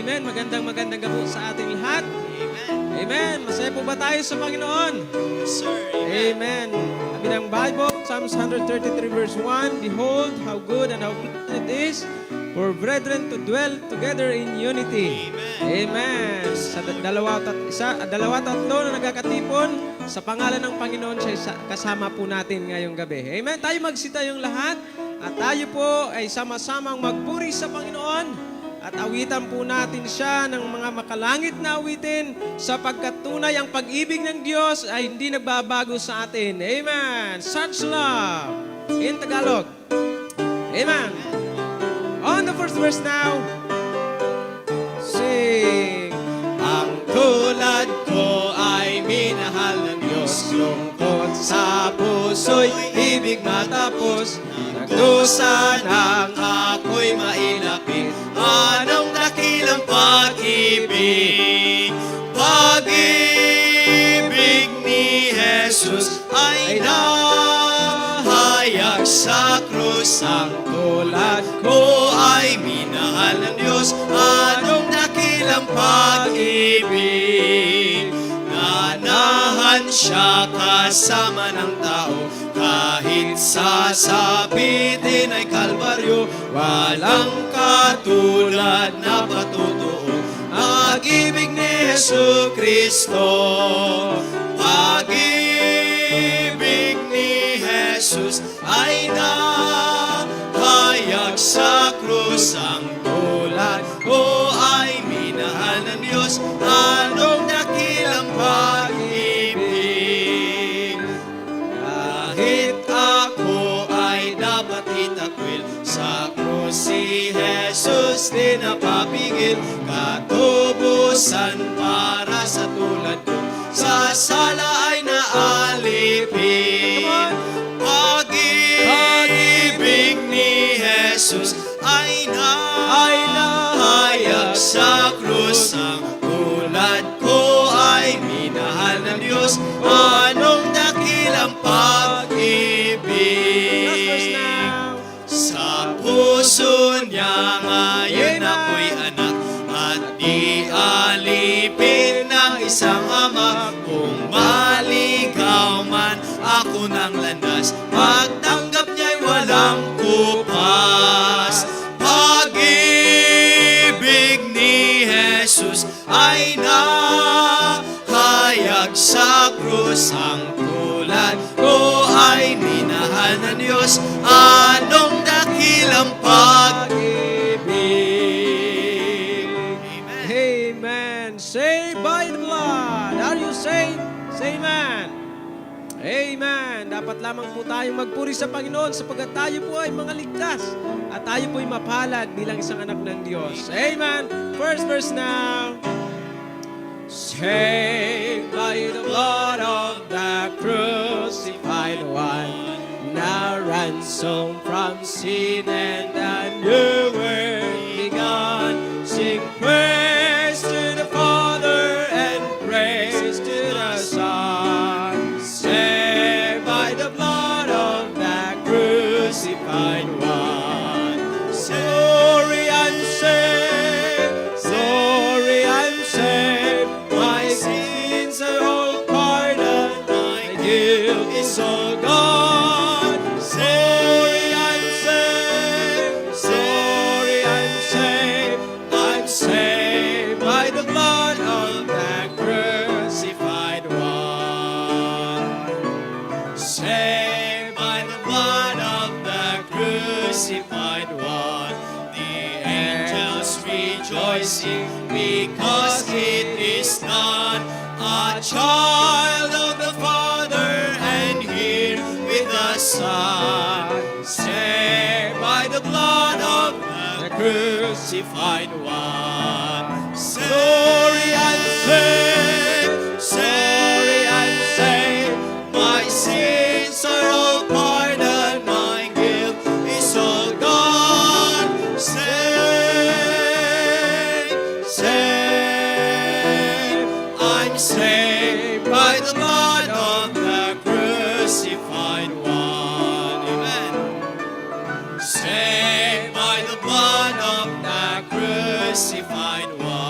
Amen. Magandang gabi sa ating lahat. Amen. Amen. Masaya po ba tayo sa Panginoon? Yes, sir. Amen. Amen. Sabi ng Bible, Psalms 133 verse 1, Behold, how good and how pleasant it is for brethren to dwell together in unity. Amen. Amen. Sa dalawa tatlo na nagkakatipon, sa pangalan ng Panginoon siya kasama po natin ngayong gabi. Amen. Tayo magsita yung lahat at tayo po ay sama-samang magpuri sa Panginoon. At awitan po natin siya ng mga makalangit na awitin sapagkat tunay ang pag-ibig ng Diyos ay hindi nagbabago sa atin. Amen. Such love. In Tagalog. Amen. On the first verse now. Sing. Ang tulad ko ay minahal ng Diyos. Lungkot sa puso'y ibig matapos. Nagdusa nang ako'y mailapit. Anong dakilang pag-ibig? Pag-ibig ni Jesus ay nahayag sa krus. Ang tulad ko ay minahal ng Diyos. Anong dakilang pag-ibig? Ganahan siya kasama ng tao. Kahit sasabitin ay kalbaryo, walang katulad na patutuo. Pag-ibig ni Jesucristo, pag-ibig ni Jesus ay nahayag sa krus. Ang tulad ko ay minahal ng Diyos. Anong dakilang pag-ibig? Kahit ako ay dapat itakwil, sa krus si Jesus di napapigil. Katubusan para sa tulad ko, sa sala ay naalipin. Pag-ibig ni Jesus ay nahayag sa krus. Ang tulad ko ay minahal ng Diyos. Anong dakilang pag-ibig? Last verse now. Sa puso niya ngayon ako'y anak, at di alipin ng isang ama. Kung maligaw man ako ng landas, pagtanggap niya'y walang kupas. Pag-ibig ni Jesus ay nahayag sa krus. Ang tulad ko ay minahal ng Diyos. Anong dakilang pag-ibig? Amen. Amen. Saved by the blood. Are you saved? Say amen. Amen. Dapat lamang po tayong magpuri sa Panginoon sapagkat tayo po ay mga ligtas at tayo po ay mapalad bilang isang anak ng Diyos. Amen. First verse now. Saved by the blood of the crucified one, now ransom from sin and a new world begun. Sing praise to the Father and praise to the Son. Saved by the blood of the crucified one. Glory, I'm saved. Glory, I'm saved. My sins are all pardoned. My guilt is all gone. Glory, I'm saved. Glory, I'm saved. I'm saved by the blood of the crucified one. Saved by the blood of the crucified one. The angels rejoicing because it is not a child of the Father, and here with the Son. Saved by the blood of the crucified one. Glory, I'm saved. Glory, I'm saved. My sins are all pardoned. My guilt is all gone. Saved, saved. I'm saved by the blood of the crucified one. Amen. Saved by the blood of the crucified one.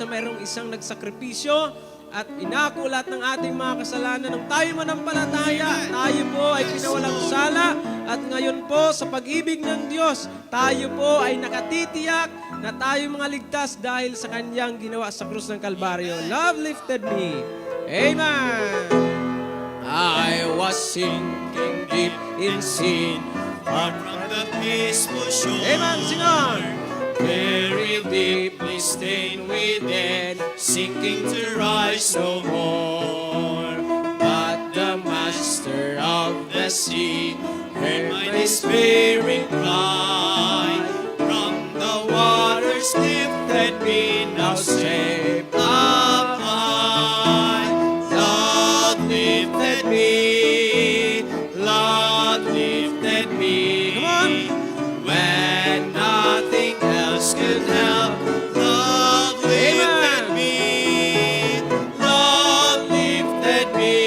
sa mayroong isang nagsakripisyo at inako lahat ng ating mga kasalanan. Nung tayo manampalataya, tayo po ay pinawalang sala at ngayon po sa pag-ibig ng Diyos, tayo po ay nakatitiyak na tayo mga ligtas dahil sa Kanyang ginawa sa krus ng Kalbaryo. Love lifted me. Amen. I was sinking deep in sin, Far from the peaceful shore. Amen. Sing on. Very deeply stained within, sinking to rise no more. But the master of the sea heard my despairing cry. From the waters lifted me, now safe up high. Lord lifted me, Lord lifted me. Come on. When nothing else could help, love lifted me. Love lifted me.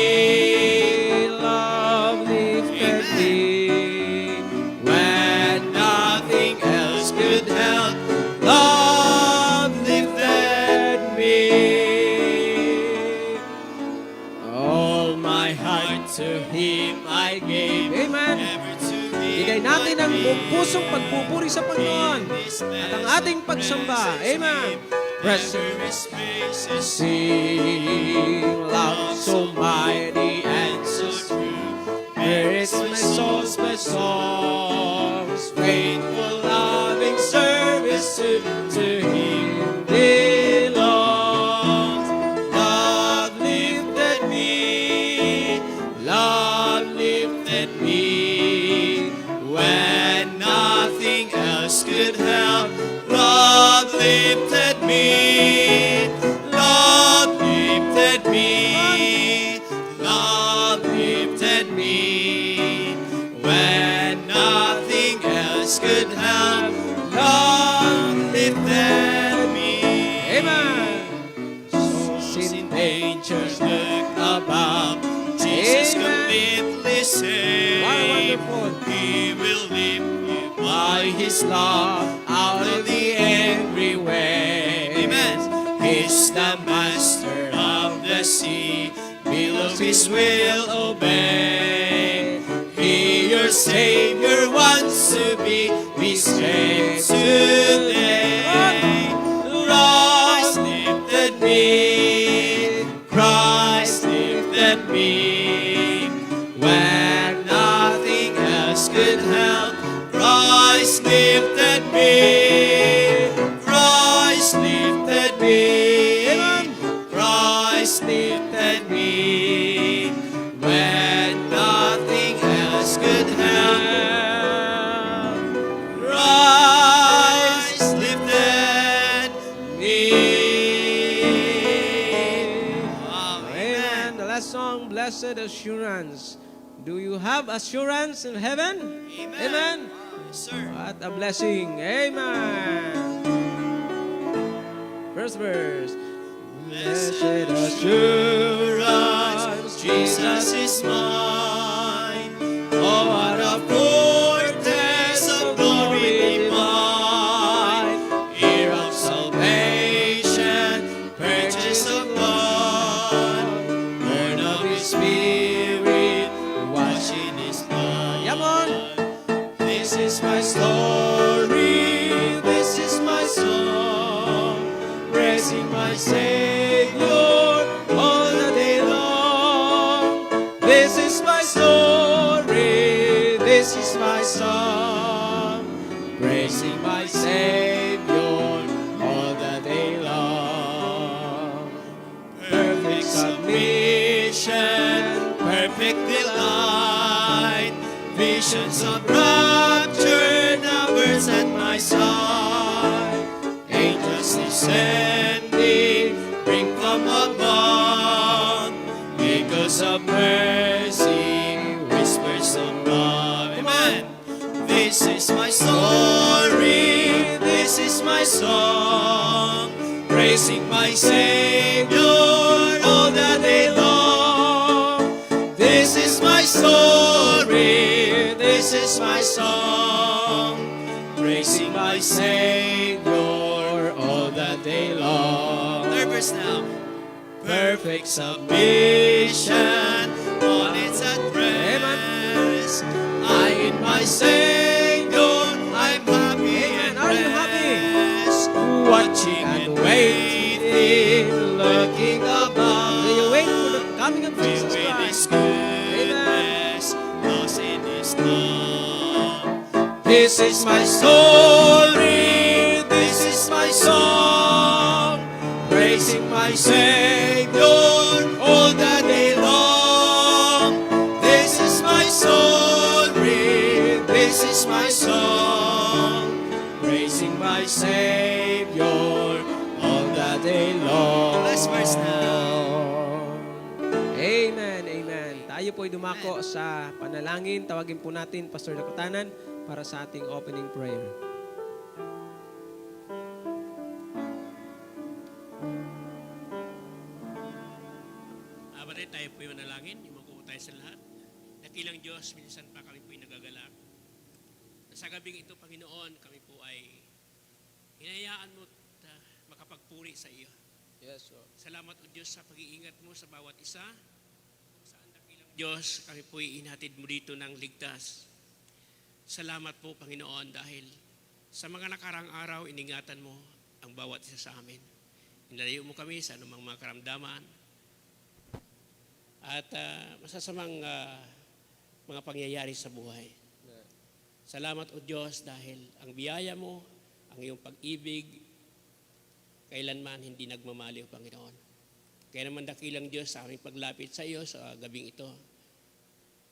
Love lifted me. When nothing else could help, love lifted me. All my heart to Him I gave. Amen. Ever to Him Bigay natin ang I buong gave. pusong pagpupuri sa Panginoon at ang ating pagsamba. Amen. Pressure His face is Sing love so mighty and so true. Where is my soul's best songs? faithful, loving service to Him belongs. Love lifted me, love lifted me. When nothing else could help, love lifted me, love lifted me, love lifted me. When nothing else could help, love lifted me. Amen. Souls in danger look above, Jesus Amen. completely saved. Wonderful. He will lift you by His love out of the angry way. Amen. He's the master of the sea, below His will obey. He, your Savior, wants to be saved today. Christ lifted me, Christ lifted me. When nothing else could help, Christ lifted me, Christ lifted me, Christ lifted me. When nothing else could help, Christ lifted me. Amen. The last song, Blessed Assurance. Do you have assurance in heaven? Amen. Yes, sir. What a blessing. Amen. First verse. Blessed assurance, Jesus is mine. Oh, what a foretaste of glory divine. Heir of salvation, purchase of blood, born of His Spirit, washed in His blood. Come on. This is my story, this is my song, praising my Savior all the day long. This is my story, this is my song, praising my Savior all the day long. Perfect submission, perfect delight, visions of rapture, numbers at my side, angels descending, bring from above, echoes of mercy, whispers of love. Amen. This is my story, this is my song, praising my Savior all the day long. This is my story, this is my song, praising my Savior all the day long. verse now. Perfect submission on its address. I in my Savior, I'm happy and Amen. Are you happy? rest. Watching and waiting, looking above. May you wait for the coming of Jesus Filled with His Christ. goodness, lost in His love. This is my story, this is my song, praising my Savior all the day long. This is my story, this is my song, praising my Savior all the day long. Last verse now. Amen, amen. Tayo po'y dumako sa panalangin. Tawagin po natin Pastor Dakutanan para sa ating opening prayer. Abaray tayo po'y manalangin, imuko tayo sa lahat. Dakilang Diyos, minsan pa kami po'y nagagalak. Sa gabing ito, Panginoon, kami po ay hinayaan mo makapagpuri sa iyo. Yes, Lord. Salamat o Diyos sa pag-iingat mo sa bawat isa. Saan dakilang Diyos, kami po'y inhatid mo dito ng ligtas. Salamat po, Panginoon, dahil sa mga nakarang araw, iningatan mo ang bawat isa sa amin. Inalayo mo kami sa anumang mga karamdaman at masasamang mga pangyayari sa buhay. Salamat o Diyos dahil ang biyaya mo, ang iyong pag-ibig, kailanman hindi nagmamali o Panginoon. Kaya naman dakilang Diyos sa aming paglapit sa iyo sa gabing ito.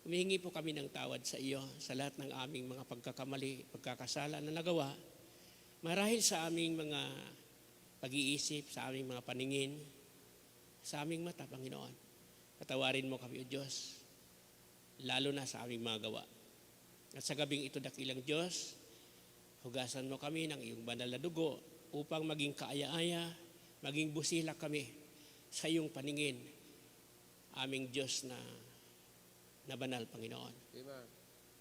Humihingi po kami ng tawad sa iyo sa lahat ng aming mga pagkakamali, pagkakasala na nagawa. Marahil sa aming mga pag-iisip, sa aming mga paningin, sa aming mata, Panginoon. Patawarin mo kami o Diyos, lalo na sa aming mga gawa. At sa gabing ito, dakilang Diyos, hugasan mo kami ng iyong banal na dugo upang maging kaaya-aya, maging busilak kami sa iyong paningin, aming Diyos na banal, Panginoon. Amen.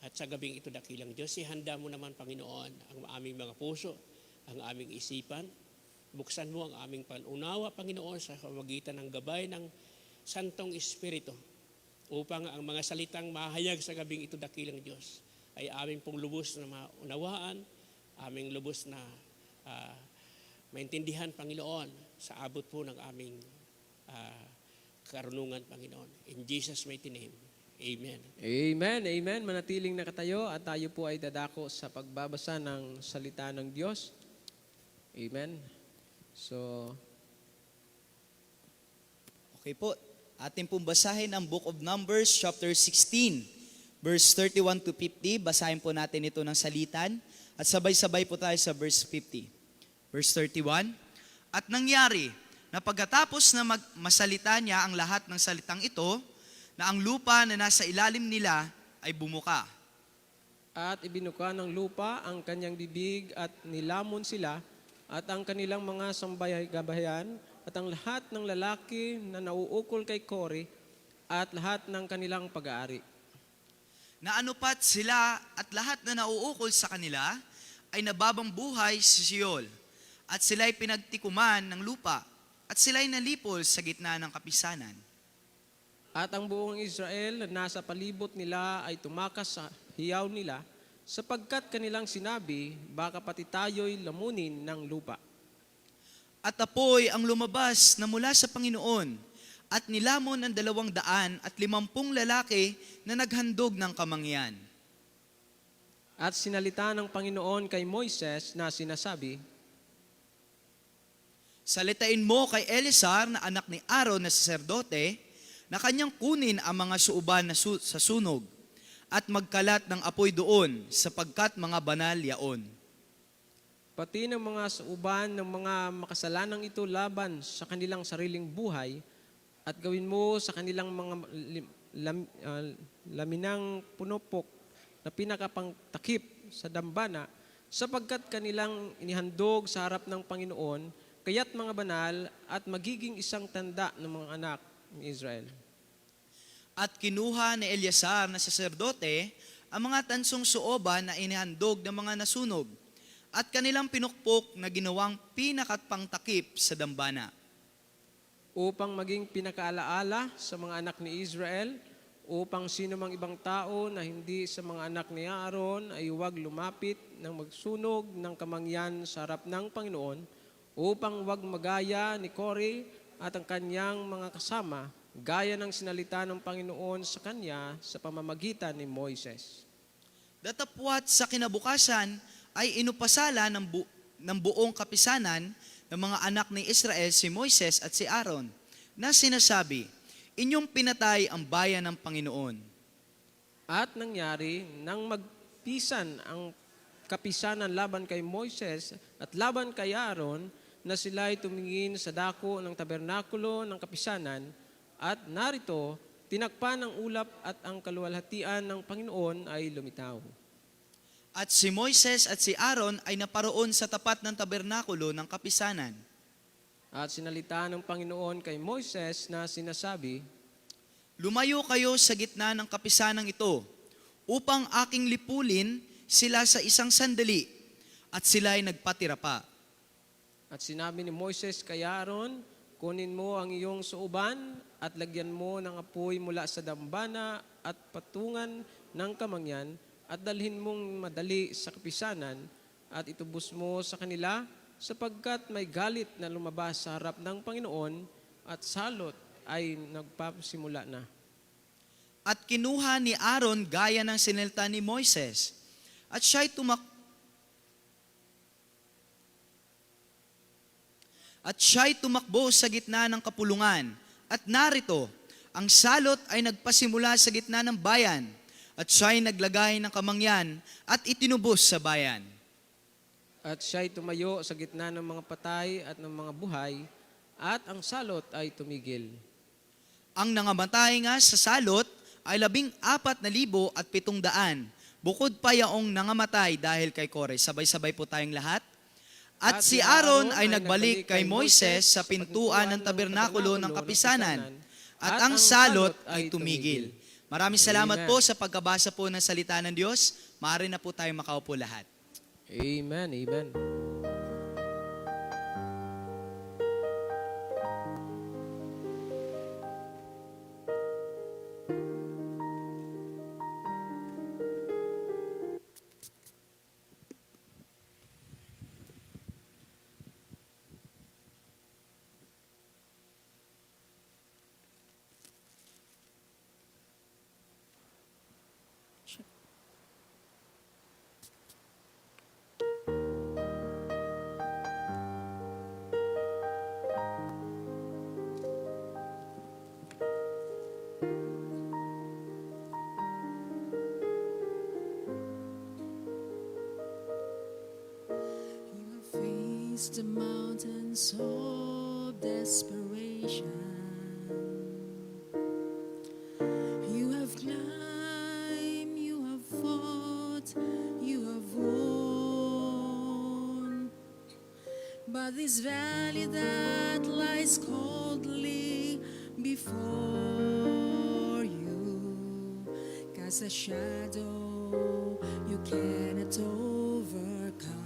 At sa gabing ito, dakilang Diyos, ihanda mo naman, Panginoon, ang aming mga puso, ang aming isipan. Buksan mo ang aming panunawa, Panginoon, sa pamamagitan ng gabay ng Santong Espiritu, upang ang mga salitang mahayag sa gabing ito, dakilang Diyos, ay aming pong lubos na maunawaan, aming lubos na maintindihan, Panginoon, sa abot po ng aming karunungan, Panginoon. In Jesus' mighty name, Amen. Amen, amen. Manatiling nakatayo at tayo po ay dadako sa pagbabasa ng salita ng Diyos. Amen. So, Okay po, atin pong basahin ang Book of Numbers, chapter 16, verse 31 to 50. Basahin po natin ito ng salitan at sabay-sabay po tayo sa verse 50. Verse 31, At nangyari na pagkatapos na masalita niya ang lahat ng salitang ito, na ang lupa na nasa ilalim nila ay bumuka. at ibinuka ng lupa ang kanyang bibig at nilamon sila at ang kanilang mga sambahay-gabayan at ang lahat ng lalaki na nauukol kay Kore at lahat ng kanilang pag-aari. Na anupat sila at lahat na nauukol sa kanila ay nababang buhay sa Siyol, at sila'y pinagtikuman ng lupa, at sila'y nalipol sa gitna ng kapisanan. At ang buong Israel na nasa palibot nila ay tumakas sa hiyaw nila, sapagkat kanilang sinabi, baka pati tayo'y lamunin ng lupa. At apoy ang lumabas na mula sa Panginoon, at nilamon ang 250 lalaki na naghandog ng kamangyan. At sinalita ng Panginoon kay Moises na sinasabi, Salitain mo kay Eleazar na anak ni Aaron na saserdote, na kanyang kunin ang mga suuban na sa sunog, at magkalat ng apoy doon, sapagkat mga banal yaon. pati ng mga sauban ng mga makasalanang ito laban sa kanilang sariling buhay, at gawin mo sa kanilang mga laminang punupok na pinakapangtakip sa dambana, sapagkat kanilang inihandog sa harap ng Panginoon, kaya't mga banal at magiging isang tanda ng mga anak ni Israel. At kinuha ni Eleazar na saserdote ang mga tansong suoban na inihandog ng mga nasunog, at kanilang pinukpok na ginawang pinakapangtakip sa dambana. upang maging pinakaalaala sa mga anak ni Israel, upang sino mang ibang tao na hindi sa mga anak ni Aaron ay huwag lumapit ng magsunog ng kamangyan sa harap ng Panginoon, upang huwag magaya ni Kore at ang kanyang mga kasama, gaya ng sinalita ng Panginoon sa kanya sa pamamagitan ni Moises. Datapwat sa kinabukasan ay inupasala ng buong kapisanan ng mga anak ni Israel si Moises at si Aaron na sinasabi, inyong pinatay ang bayan ng Panginoon. At nangyari nang magpisan ang kapisanan laban kay Moises at laban kay Aaron, na sila'y tumingin sa dako ng tabernakulo ng kapisanan, at narito, tinakpan ang ulap at ang kaluwalhatian ng Panginoon ay lumitaw. At si Moises at si Aaron ay naparoon sa tapat ng tabernakulo ng kapisanan. At sinalita ng Panginoon kay Moises na sinasabi, Lumayo kayo sa gitna ng kapisanang ito, upang aking lipulin sila sa isang sandali, at sila'y nagpatira pa. at sinabi ni Moises kay Aaron, kunin mo ang iyong suuban at lagyan mo ng apoy mula sa dambana at patungan ng kamangyan at dalhin mong madali sa kapisanan at itubos mo sa kanila sapagkat may galit na lumabas sa harap ng Panginoon at salot ay nagpasimula na. At kinuha ni Aaron gaya ng sinilta ni Moises, at siya'y tumakbo sa gitna ng kapulungan. At narito, ang salot ay nagpasimula sa gitna ng bayan, at siya'y naglagay ng kamangyan at itinubos sa bayan. At siya'y tumayo sa gitna ng mga patay at ng mga buhay, at ang salot ay tumigil. Ang nangamatay nga sa salot ay 14,700, bukod pa yaong nangamatay dahil kay Kore. Sabay-sabay po tayong lahat. At si Aaron ay nagbalik kay Moises sa pintuan ng tabernakulo ng kapisanan, at ang salot ay tumigil. Maraming salamat po sa pagkabasa po ng salita ng Diyos. Maaari na po tayong makaupo lahat. Amen, amen. You have faced the mountains of desperation. You have climbed, you have fought, you have won. But this valley that lies coldly before you casts a shadow you cannot overcome.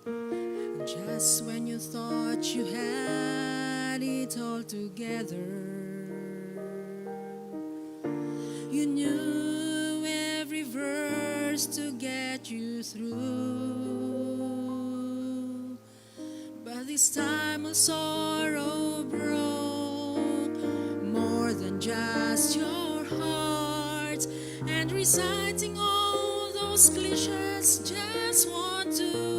And just when you thought you had it all together, you knew every verse to get you through. But this time of sorrow broke more than just your heart, and reciting all those cliches just won't do.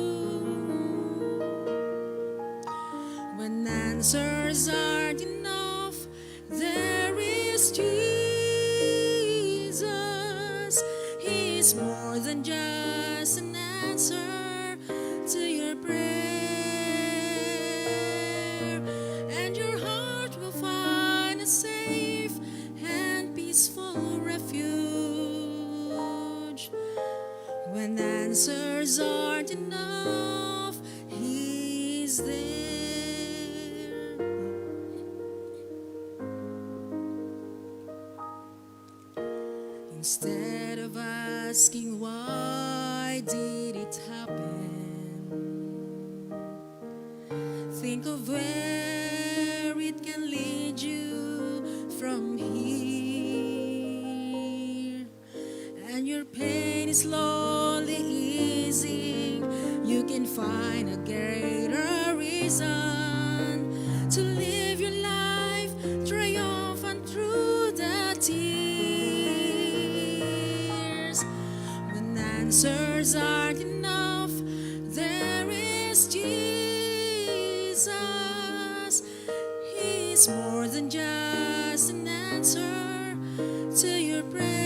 When answers aren't enough, there is Jesus. He is more than just an answer to your prayer, and your heart will find a safe and peaceful refuge. When answers aren't enough, He's there. Instead of asking why did it happen, Think of where it can lead you from here. And your pain is slowly easing. You can find a greater reason to live your life triumphant through the tears. When answers aren't enough, there is Jesus. He's more than just an answer to your prayer.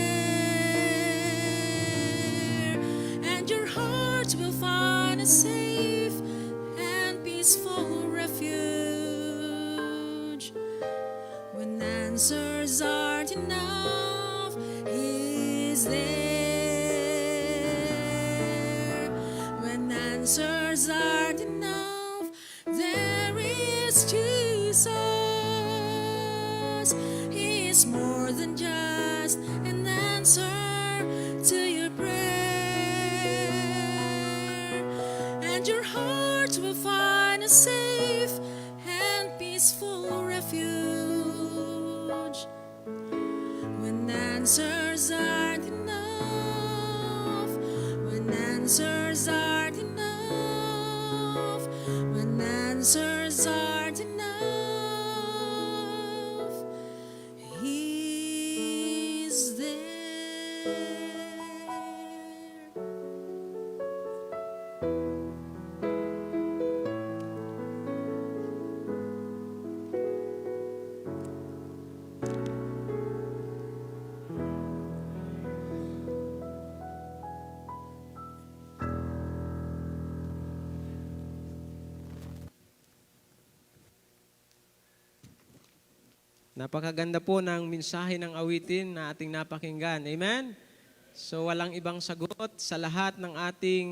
And your heart will find a safe and peaceful refuge. When answers aren't enough, He is there. When answers aren't enough, there is Jesus. He is more than just an answer to your prayer. And your heart will find a safe and peaceful refuge. When answers aren't enough, when answers aren't enough, when answers aren't enough, He's there. Napakaganda po ng mensahe ng awitin na ating napakinggan. Amen? So walang ibang sagot sa lahat ng ating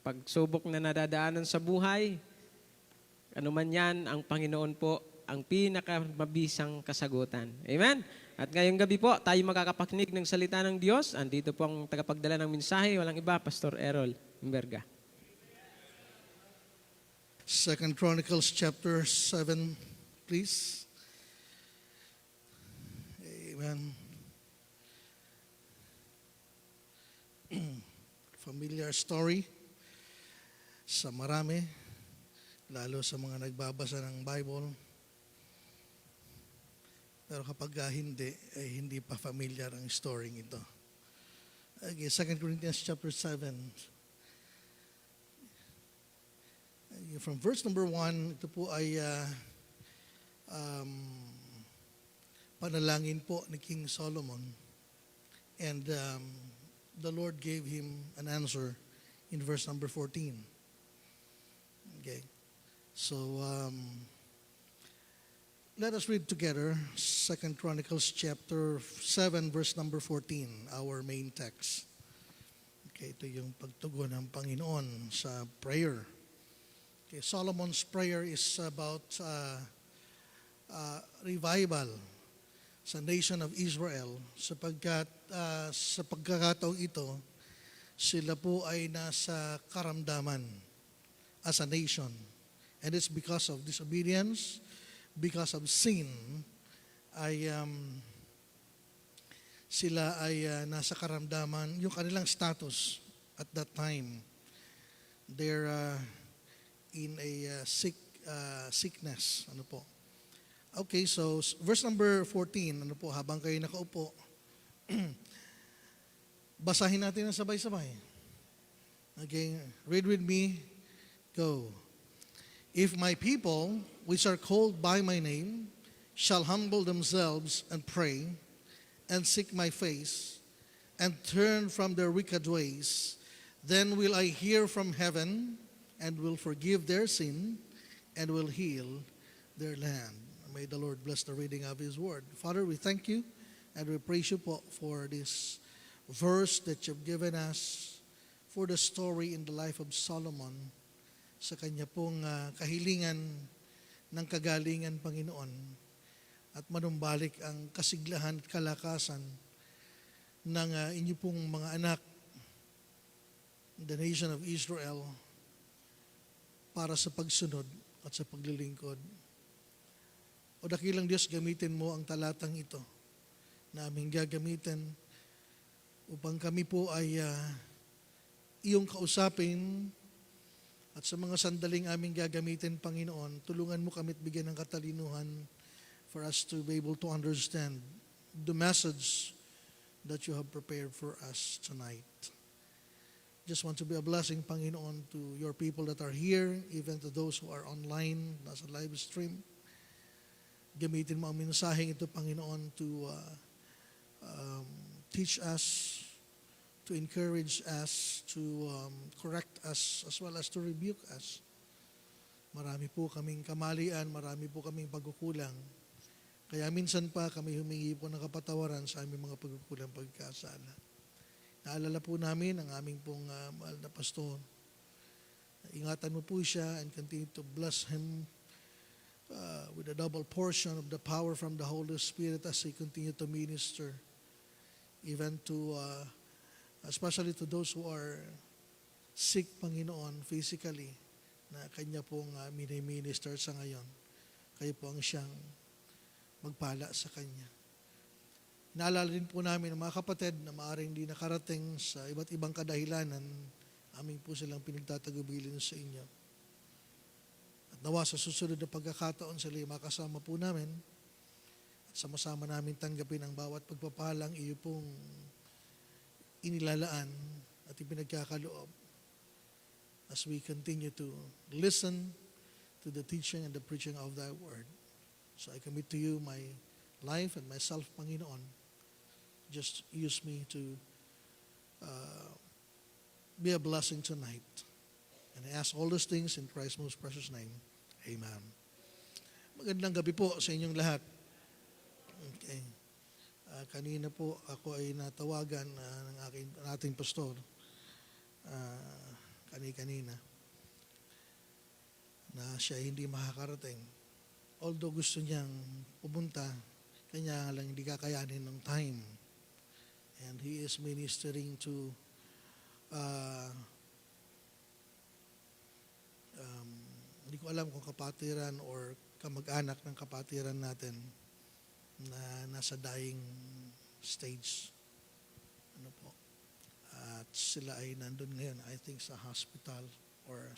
pagsubok na nadadaanan sa buhay. Ano man yan, ang Panginoon po ang pinakamabisang kasagutan. Amen? At ngayong gabi po, tayo makakapakinig ng salita ng Diyos. Andito po ang tagapagdala ng mensahe. Walang iba, Pastor Errol Imberga. 2 Chronicles chapter 7, please. Amen. Familiar story sa marami, lalo sa mga nagbabasa ng Bible. Pero kapag hindi, ay hindi pa familiar ang story ito. Okay, 2 Corinthians chapter 7. From verse number 1, ito po ay panalangin po ni King Solomon. And the Lord gave him an answer in verse number 14. Okay. So, let us read together 2 Chronicles chapter 7, verse number 14, our main text. Okay, ito yung pagtugon ng Panginoon sa prayer. Okay, Solomon's prayer is about revival sa nation of Israel sapagkat sa pagkakataong ito, sila po ay nasa karamdaman as a nation. And it's because of disobedience, because of sin, ay sila ay nasa karamdaman, yung kanilang status at that time. They're in a sickness. Ano po? Okay, so verse number 14, ano po, habang kayo nakaupo, basahin natin ng sabay-sabay. Okay, read with me, go. If my people, which are called by my name, shall humble themselves and pray, and seek my face, and turn from their wicked ways, then will I hear from heaven, and will forgive their sin, and will heal their land. May the Lord bless the reading of His Word. Father, we thank you and we praise you for this verse that you've given us for the story in the life of Solomon sa kanya pong kahilingan ng kagalingan, Panginoon, at manumbalik ang kasiglahan at kalakasan ng inyo pong mga anak, the nation of Israel, para sa pagsunod at sa paglilingkod. O dakilang Diyos, gamitin mo ang talatang ito na aming gagamitin upang kami po ay iyong kausapin at sa mga sandaling aming gagamitin, Panginoon, tulungan mo kami at bigyan ng katalinuhan for us to be able to understand the message that you have prepared for us tonight. Just want to be a blessing, Panginoon, to your people that are here, even to those who are online, nasa live stream. Gamitin mo ang mensaheng ito, Panginoon, to teach us, to encourage us, to correct us, as well as to rebuke us. Marami po kaming kamalian, marami po kaming pagkukulang. Kaya minsan pa kami humingi po ng kapatawaran sa aming mga pagkukulang, pagkasala. Naalala po namin ang aming pong mahal na pastor. Ingatan mo po siya and continue to bless him with a double portion of the power from the Holy Spirit as he continue to minister, even to especially to those who are sick, Panginoon, physically, na kanya pong mini-minister sa ngayon. Kayo po ang siyang magpala sa kanya. Naalala din po namin ang mga kapatid na maaaring di nakarating sa iba't ibang kadahilanan, aming po silang pinagtatagubilin sa inyo. At nawa sa susunod na pagkakataon sila makasama po namin at sama-sama namin tanggapin ang bawat pagpapalang iyo pong inilalaan at ipinagkakaloob as we continue to listen to the teaching and the preaching of thy word. So I commit to you my life and myself, Panginoon. Just use me to be a blessing tonight. And I ask all those things in Christ's most precious name. Amen. Magandang gabi po sa inyong lahat. Okay. Kanina po ako ay natawagan ng ating pastor kanina na siya hindi makakarating. Although gusto niyang pumunta, kanya lang hindi kakayanin ng time. And he is ministering to hindi ko alam kung kapatiran or kamag-anak ng kapatiran natin na nasa dying stage. Ano po? At sila ay nandun ngayon, I think sa hospital or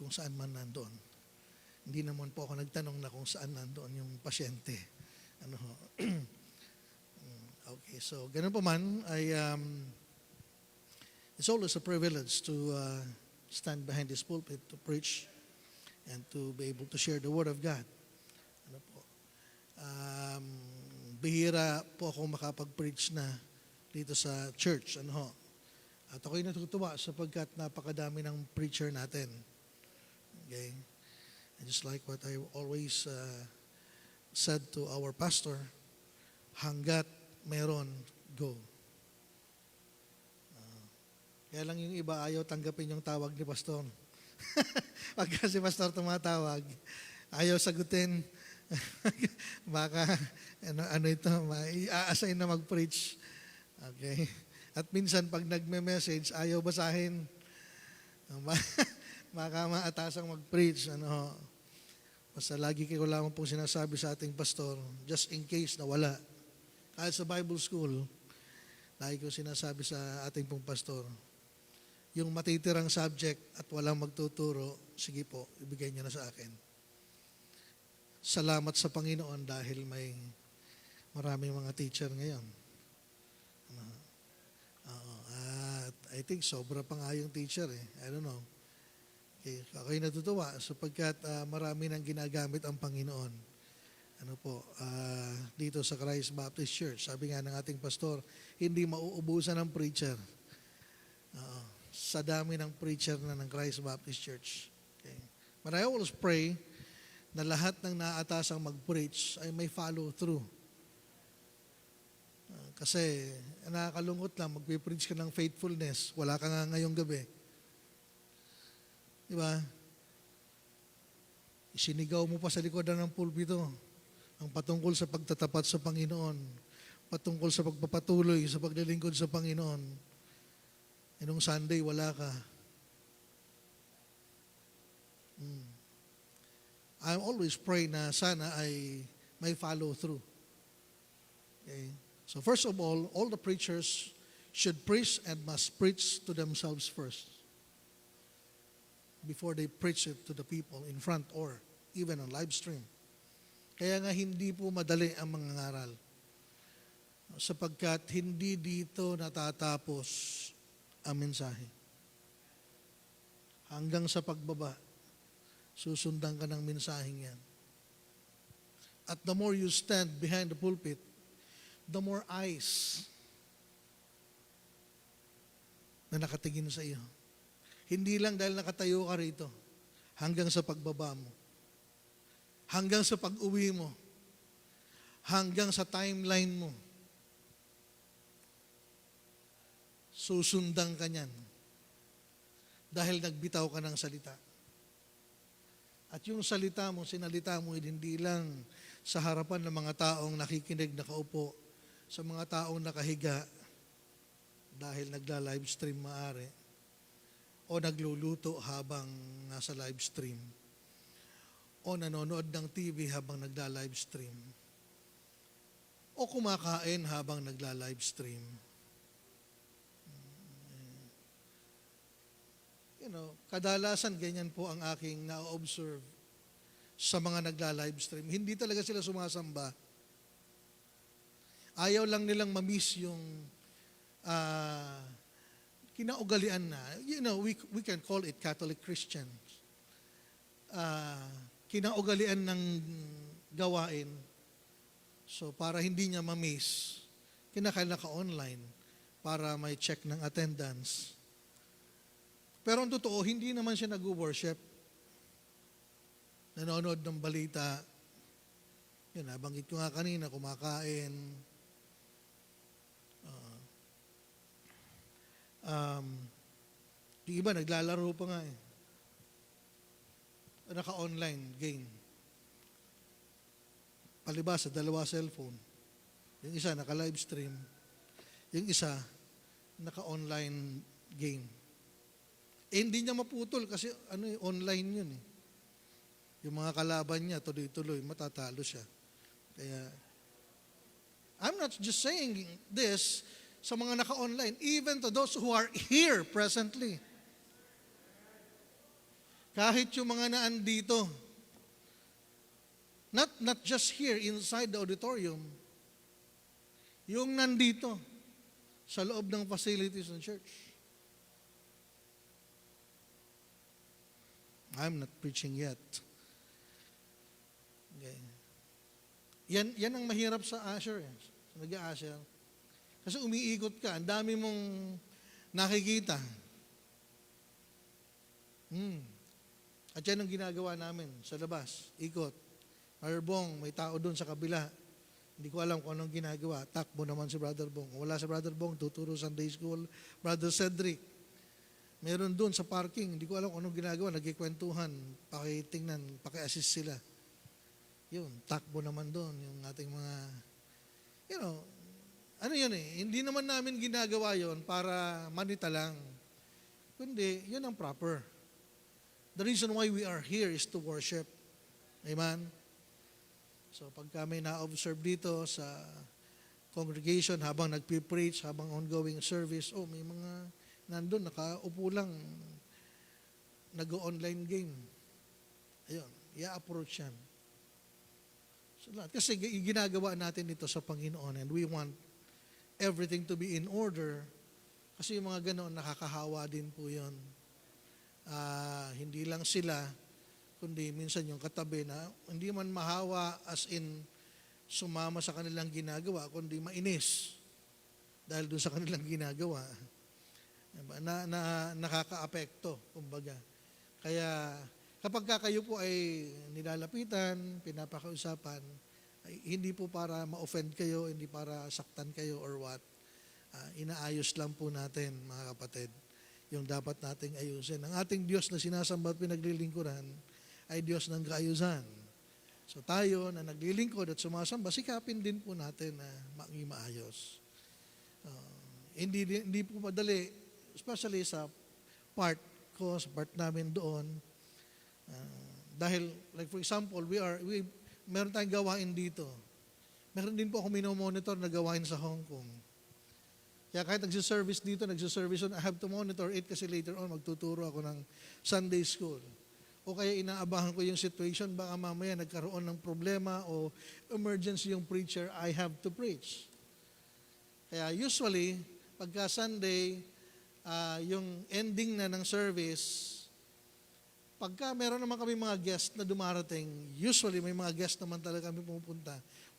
kung saan man nandun. Hindi naman po ako nagtanong na kung saan nandoon yung pasyente. Ano ho? Okay, so ganun po man, it's always a privilege to stand behind this pulpit to preach and to be able to share the Word of God. Ano po? Bihira po ako makapag-preach na dito sa church. Ano ho? At ako'y natutuwa sapagkat napakadami ng preacher natin. Okay? And just like what I always said to our pastor, hanggat meron, go. Kaya lang yung iba ayaw tanggapin yung tawag ni pastor. Pagka si pastor tumatawag, ayaw sagutin. Baka ano ito, i-assign na mag-preach. Okay? At minsan pag nagme-message, ayaw basahin. Baka maatasang mag-preach. Basta lagi ko lamang pong sinasabi sa ating pastor, just in case na wala. Kahit sa Bible school, lagi ko sinasabi sa ating pong pastor, yung matitirang subject at walang magtuturo, sige po, ibigay niyo na sa akin. Salamat sa Panginoon dahil may maraming mga teacher ngayon. At I think sobra pa nga yung teacher eh. I don't know. Okay, ako'y natutuwa sapagkat marami nang ginagamit ang Panginoon. Dito sa Christ Baptist Church. Sabi nga ng ating pastor, hindi mauubusan ng preacher. Sa dami ng preacher na ng Christ Baptist Church. Okay. But I always pray na lahat ng naatasang mag-preach ay may follow through. Kasi nakakalungkot lang, magpipreach ka ng faithfulness, wala ka nga ngayong gabi. Di ba? Isinigaw mo pa sa likodan ng pulpito ang patungkol sa pagtatapat sa Panginoon, patungkol sa pagpapatuloy sa paglilingkod sa Panginoon. E nung Sunday, wala ka. I always pray na sana ay may follow through. Okay? So first of all the preachers should preach and must preach to themselves first before they preach it to the people in front or even on live stream. Kaya nga hindi po madali ang mga ngaral sapagkat hindi dito natatapos ang mensahe. Hanggang sa pagbaba, susundan ka ng mensaheng yan. At the more you stand behind the pulpit, the more eyes na nakatingin sa iyo. Hindi lang dahil nakatayo ka rito, hanggang sa pagbaba mo, hanggang sa pag-uwi mo, hanggang sa timeline mo, susundan ka niyan dahil nagbitaw ka ng salita. At yung salita mo, sinalita mo, hindi lang sa harapan ng mga taong nakikinig, nakaupo, sa mga taong nakahiga dahil nagla-live stream maaari o nagluluto habang nasa live stream o nanonood ng TV habang nagla-live stream o kumakain habang nagla-live stream. Kadalasan ganyan po ang aking na-observe sa mga nagla-live stream. Hindi talaga sila sumasamba. Ayaw lang nilang ma-miss yung kinaugalian na. We can call it Catholic Christians. Kinaugalian ng gawain. So para hindi niya ma-miss, kinakailangan ka-online para may check ng attendance. Pero ang totoo, hindi naman siya nag-worship. Nanonood ng balita. Yun, nabanggit ko nga kanina, kumakain. Yung iba, naglalaro pa nga eh. Naka-online game. Palibasa, 2 cellphone. Yung isa, naka-live stream. Yung isa, naka-online game. Hindi niya maputol kasi online yun eh. Yung mga kalaban niya, tuloy-tuloy, matatalo siya. Kaya, I'm not just saying this sa mga naka-online, even to those who are here presently. Kahit yung mga naandito, not just here inside the auditorium, yung nandito sa loob ng facilities ng church. I'm not preaching yet. Okay. Yan ang mahirap sa usher. Sa nag-a-usher. Kasi umiikot ka, ang dami mong nakikita. At yan ang ginagawa namin sa labas. Ikot. Brother Bong, may tao doon sa kabila. Hindi ko alam kung anong ginagawa. Takbo naman si Brother Bong. Kung wala si Brother Bong, tuturo Sunday School. Brother Cedric. Meron doon sa parking, hindi ko alam kung anong ginagawa, nagkikwentuhan, pakitingnan, paki-assist sila. Yun, takbo naman doon, yung ating mga, ano yun eh, hindi naman namin ginagawa yon para manita lang. Kundi, yun ang proper. The reason why we are here is to worship. Amen? So, pagka may na-observe dito sa congregation, habang nagpipreach, habang ongoing service, may mga nandun, nakaupo lang, nag-online game. Ayun, i-approach yan. So, kasi ginagawa natin ito sa Panginoon and we want everything to be in order kasi yung mga ganoon, nakakahawa din po yun. Hindi lang sila, kundi minsan yung katabi na hindi man mahawa as in sumama sa kanilang ginagawa, kundi mainis dahil doon sa kanilang ginagawa. Na nakaka-apekto, kumbaga. Kaya kapag kayo po ay nilalapitan, pinapakausapan, ay hindi po para ma-offend kayo, hindi para saktan kayo or what. Inaayos lang po natin, mga kapatid, yung dapat nating ayusin. Ang ating Diyos na sinasamba at pinaglilingkuran ay Diyos ng kaayusan. So tayo na naglilingkod at sumasamba, sikapin din po natin na maging maayos. Hindi po madali, especially sa part ko, sa part namin doon, Dahil, like for example, meron tayong gawain dito. Meron din po ako minomonitor na gawain sa Hong Kong. Kaya kahit nagsiservice dito, nagsiservice I have to monitor it kasi later on magtuturo ako ng Sunday school. O kaya inaabahan ko yung situation, baka mamaya nagkaroon ng problema o emergency yung preacher, I have to preach. Kaya usually, pagka Sunday, yung ending na ng service, pagka meron naman kami mga guest na dumarating, usually may mga guest naman talaga kami pupunta.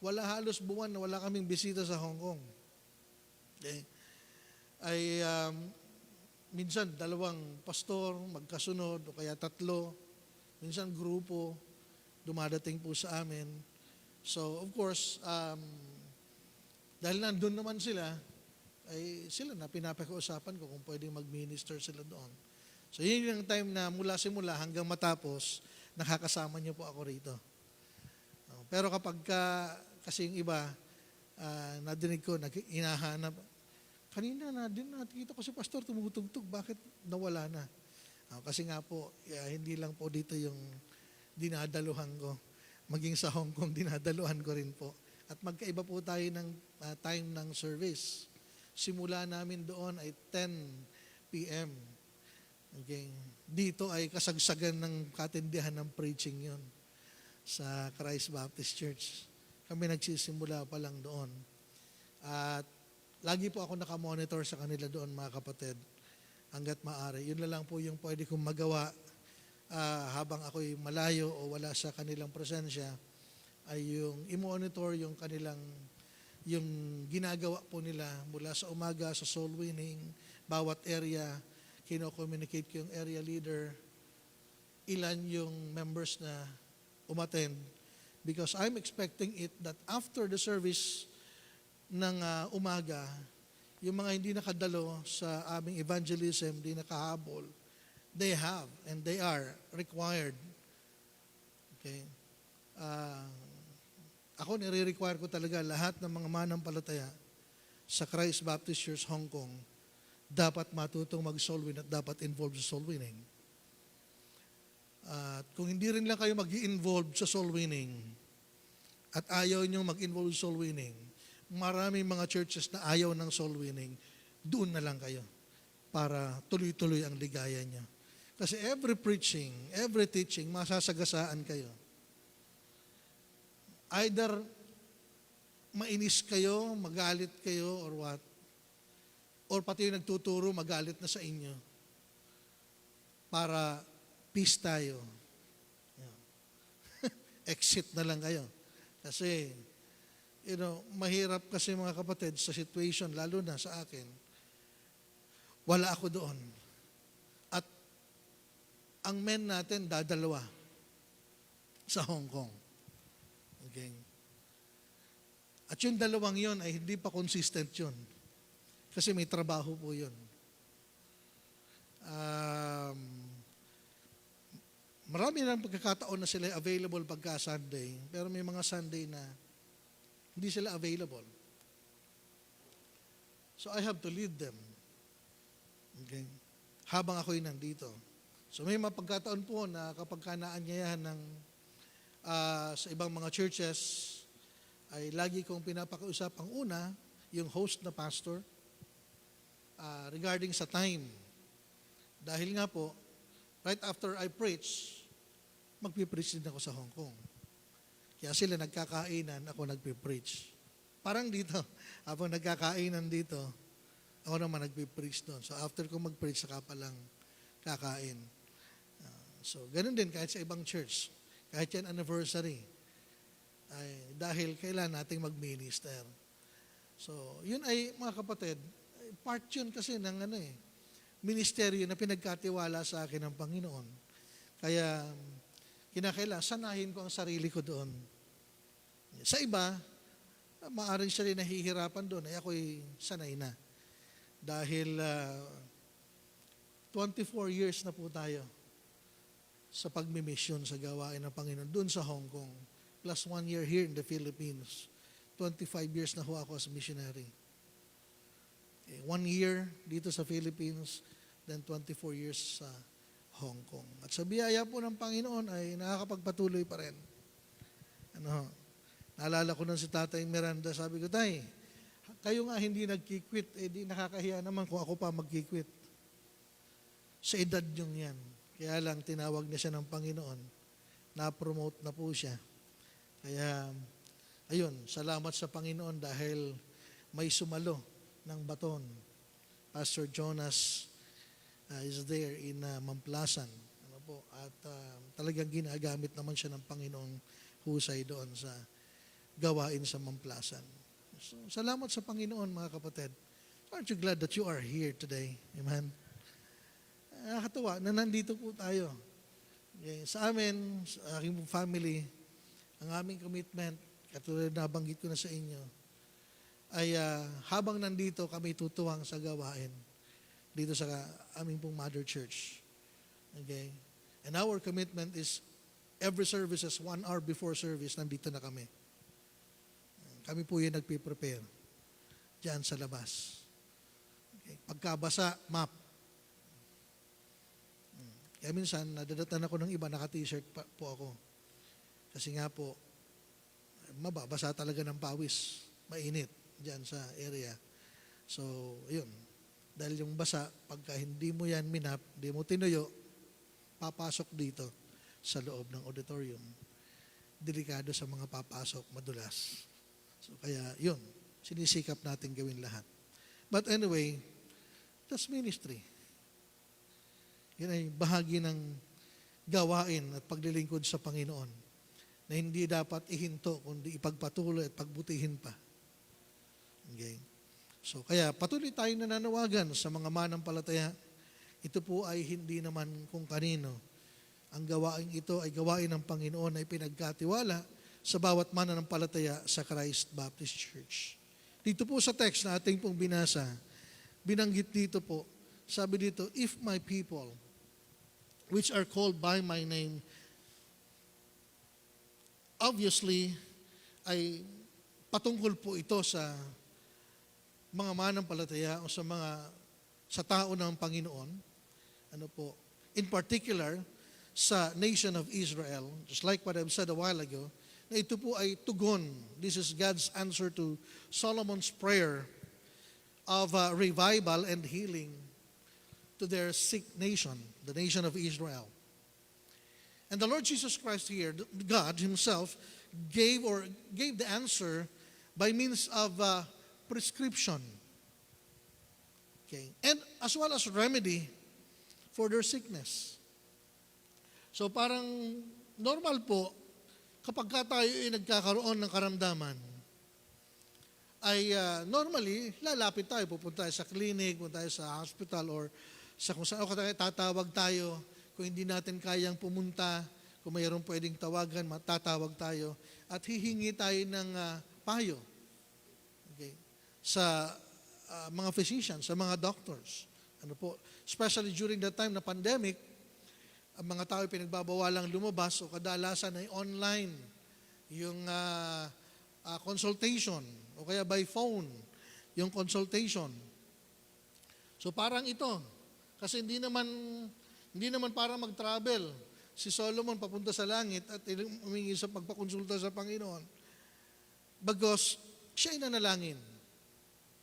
Wala halos buwan na wala kaming bisita sa Hong Kong. Okay? Ay minsan 2 pastor magkasunod o kaya 3, minsan grupo dumadating po sa amin. So of course, dahil nandun naman sila, ay sila na pinapakiusapan ko kung pwedeng mag-minister sila doon. So yun yung time na mula simula hanggang matapos, nakakasama niyo po ako rito. Pero kapag kasi yung iba, nadinig ko, hinahanap, kanina nakita ko si pastor tumutugtog, bakit nawala na? Kasi nga po, hindi lang po dito yung dinadaluhan ko. Maging sa Hong Kong, dinadaluhan ko rin po. At magkaiba po tayo ng time ng service. Simula namin doon ay 10 p.m. Okay. Dito ay kasagsagan ng katindihan ng preaching yon sa Christ Baptist Church. Kami nagsisimula pa lang doon. At lagi po ako nakamonitor sa kanila doon, mga kapatid, hanggat maaari. Yun na lang po yung pwede kong magawa habang ako'y malayo o wala sa kanilang presensya, ay yung i-monitor yung kanilang, yung ginagawa po nila mula sa umaga, sa soul winning, bawat area, kino-communicate ko yung area leader, ilan yung members na umattend. Because I'm expecting it that after the service ng umaga, yung mga hindi nakadalo sa aming evangelism, hindi nakahabol, they have and they are required. Okay? Ako nire-require ko talaga lahat ng mga manampalataya sa Christ Baptist Church Hong Kong dapat matutong mag-soul win at dapat involved sa soul winning. At kung hindi rin lang kayo mag-i-involve sa soul winning at ayaw nyo mag-involve sa soul winning, maraming mga churches na ayaw ng soul winning, doon na lang kayo para tuloy-tuloy ang ligaya nyo. Kasi every preaching, every teaching, masasagasaan kayo. Either mainis kayo, magalit kayo, or what? Or pati yung nagtuturo, magalit na sa inyo para peace tayo. Exit na lang kayo. Kasi, mahirap kasi mga kapatid sa situation, lalo na sa akin, wala ako doon. At ang men natin, dadalawa sa Hong Kong. Okay? At yung dalawang yon ay hindi pa consistent yun. Kasi may trabaho po yun. Marami lang pagkakataon na sila available pagka Sunday, pero may mga Sunday na hindi sila available. So I have to lead them. Okay? Habang ako'y nandito. So may mga pagkataon po na kapag naanyayahan ng sa ibang mga churches, ay lagi kong pinapakiusap ang una, yung host na pastor, regarding sa time. Dahil nga po, right after I preach, magpipreach din ako sa Hong Kong. Kaya sila nagkakainan, ako nagpipreach. Parang dito, habang nagkakainan dito, ako naman nagpipreach doon. So after ko mag-preach, saka palang kakain. So ganun din kahit sa ibang church. Kahit yan anniversary. Dahil kailan nating mag-minister. So yun ay mga kapatid, part yun kasi ng ministeryo na pinagkatiwala sa akin ng Panginoon. Kaya kinakailangan, sanahin ko ang sarili ko doon. Sa iba, maaaring siya rin nahihirapan doon, ay ako'y sanay na. Dahil 24 years na po tayo sa pagmimisyon sa gawain ng Panginoon doon sa Hong Kong. Plus 1 year here in the Philippines. 25 years na ho ako as missionary. 1 year dito sa Philippines, then 24 years sa Hong Kong. At sa biyaya po ng Panginoon ay nakakapagpatuloy pa rin. Naalala ko nun si Tatay Miranda, sabi ko, Tay, kayo nga hindi nagkikwit, di nakakahiya naman kung ako pa magkikwit. Sa edad yung yan. Kaya lang tinawag na siya ng Panginoon. Na-promote na po siya. Kaya, ayun, salamat sa Panginoon dahil may sumalo ng baton. Pastor Jonas is there in Mamplasan. At talagang ginagamit naman siya ng Panginoong husay doon sa gawain sa Mamplasan. So, salamat sa Panginoon, mga kapatid. Aren't you glad that you are here today? Amen? Nakakatawa na nandito po tayo. Okay. Sa amin, sa aking family, ang aming commitment, katulad na banggit ko na sa inyo, ay habang nandito kami tutuwang sa gawain dito sa aming pong mother church. Okay? And our commitment is every services, 1 hour before service, nandito na kami. Kami po yung nagpiprepare dyan sa labas. Okay. Pagkabasa, map. Kaya minsan, nadadatan ako ng iba, naka-t-shirt po ako. Kasi nga po, mababasa talaga ng pawis. Mainit dyan sa area. So, yun. Dahil yung basa, pagka hindi mo yan minap, hindi mo tinuyo, papasok dito sa loob ng auditorium. Delikado sa mga papasok, madulas. So, kaya yun, sinisikap natin gawin lahat. But anyway, that's ministry. Yan ay bahagi ng gawain at paglilingkod sa Panginoon na hindi dapat ihinto, kundi ipagpatuloy at pagbutihin pa. Okay? So, kaya patuloy tayong nananawagan sa mga manampalataya. Ito po ay hindi naman kung kanino. Ang gawain ito ay gawain ng Panginoon na ipinagkatiwala sa bawat mananampalataya sa Christ Baptist Church. Dito po sa text na ating pong binasa, binanggit dito po, sabi dito, if my people, which are called by my name, obviously, ay patungkol po ito sa mga manampalataya o sa tao ng Panginoon. Ano po? In particular, sa nation of Israel, just like what I've said a while ago, na ito po ay tugon. This is God's answer to Solomon's prayer of revival and healing to their sick nation, the nation of Israel. And the Lord Jesus Christ here, God Himself, gave the answer by means of prescription. Okay. And as well as remedy for their sickness. So parang normal po, kapag tayo ay nagkakaroon ng karamdaman, ay normally, lalapit tayo, pupunta tayo sa clinic, pupunta tayo sa hospital, or sa kung saan tatawag tayo. Kung hindi natin kayang pumunta, kung mayroong pwedeng tawagan, matatawag tayo, at hihingi tayo ng payo. Okay. Sa mga physicians, sa mga doctors. Ano po, especially during that time na pandemic, ang mga tao ay pinagbabawalang lumabas o kadalasan ay online yung consultation o kaya by phone yung consultation. So parang ito, kasi hindi naman para mag-travel si Solomon papunta sa langit at humingi sa pagpakonsulta sa Panginoon. Bagos, siya ay nanalangin.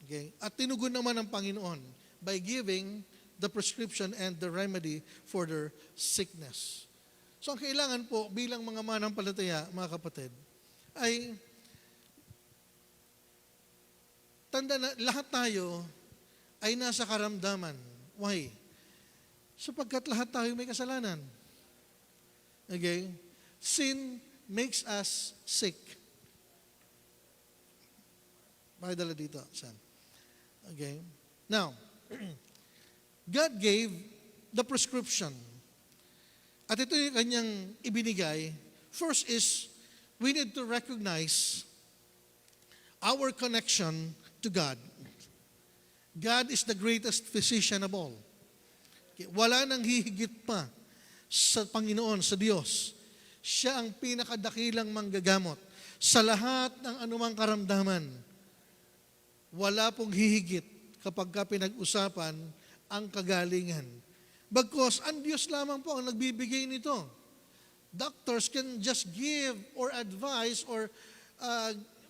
Okay? At tinugon naman ng Panginoon by giving the prescription and the remedy for their sickness. So ang kailangan po bilang mga manampalataya, mga kapatid, ay tanda na lahat tayo ay nasa karamdaman. Why? Sapagkat lahat tayo may kasalanan. Okay? Sin makes us sick. Pakidala dito, Sam. Okay? Now, God gave the prescription. At ito yung kanyang ibinigay. First is, we need to recognize our connection to God. God is the greatest physician of all. Okay, wala nang hihigit pa sa Panginoon, sa Diyos. Siya ang pinakadakilang manggagamot. Sa lahat ng anumang karamdaman, wala pong hihigit kapag pinag-usapan ang kagalingan. Bagkus, ang Diyos lamang po ang nagbibigay nito. Doctors can just give or advise or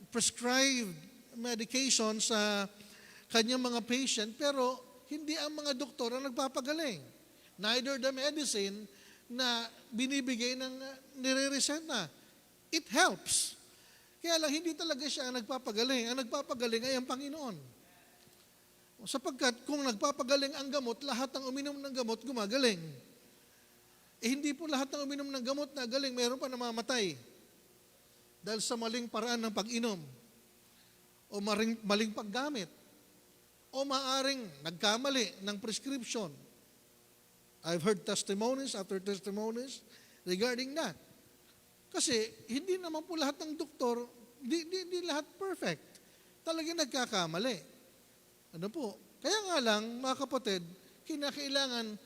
prescribe medication sa kanyang mga patient, pero hindi ang mga doktor ang nagpapagaling. Neither the medicine na binibigay ng nire-reseta. It helps. Kaya lang, hindi talaga siya ang nagpapagaling. Ang nagpapagaling ay ang Panginoon. Sapagkat kung nagpapagaling ang gamot, lahat ng uminom ng gamot gumagaling. Hindi po lahat ng uminom ng gamot na galing, mayroon pa namamatay. Dahil sa maling paraan ng pag-inom. O maling paggamit. O maaring nagkamali ng prescription. I've heard testimonies after testimonies regarding that. Kasi hindi naman po lahat ng doktor, di lahat perfect. Talagang nagkakamali. Ano po? Kaya nga lang, mga kapatid, kinakailangan,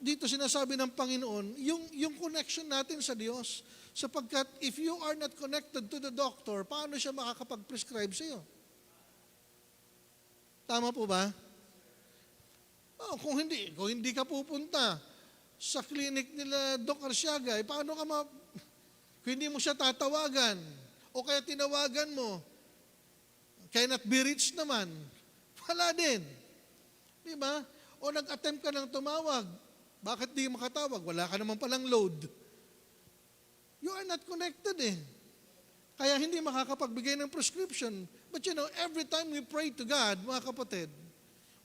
dito sinasabi ng Panginoon, yung connection natin sa Diyos. Sapagkat if you are not connected to the doctor, paano siya makakapag-prescribe sa iyo? Tama po ba? Oh, kung hindi ka pupunta sa clinic nila Doc Arsiaga, paano ka kung hindi mo siya tatawagan o kaya tinawagan mo, cannot be reached naman, wala din. Di ba? O nag-attempt ka ng tumawag, bakit di makatawag? Wala ka naman palang load. You are not connected eh. Kaya hindi makakapagbigay ng prescription. But you know, every time we pray to God, mga kapatid,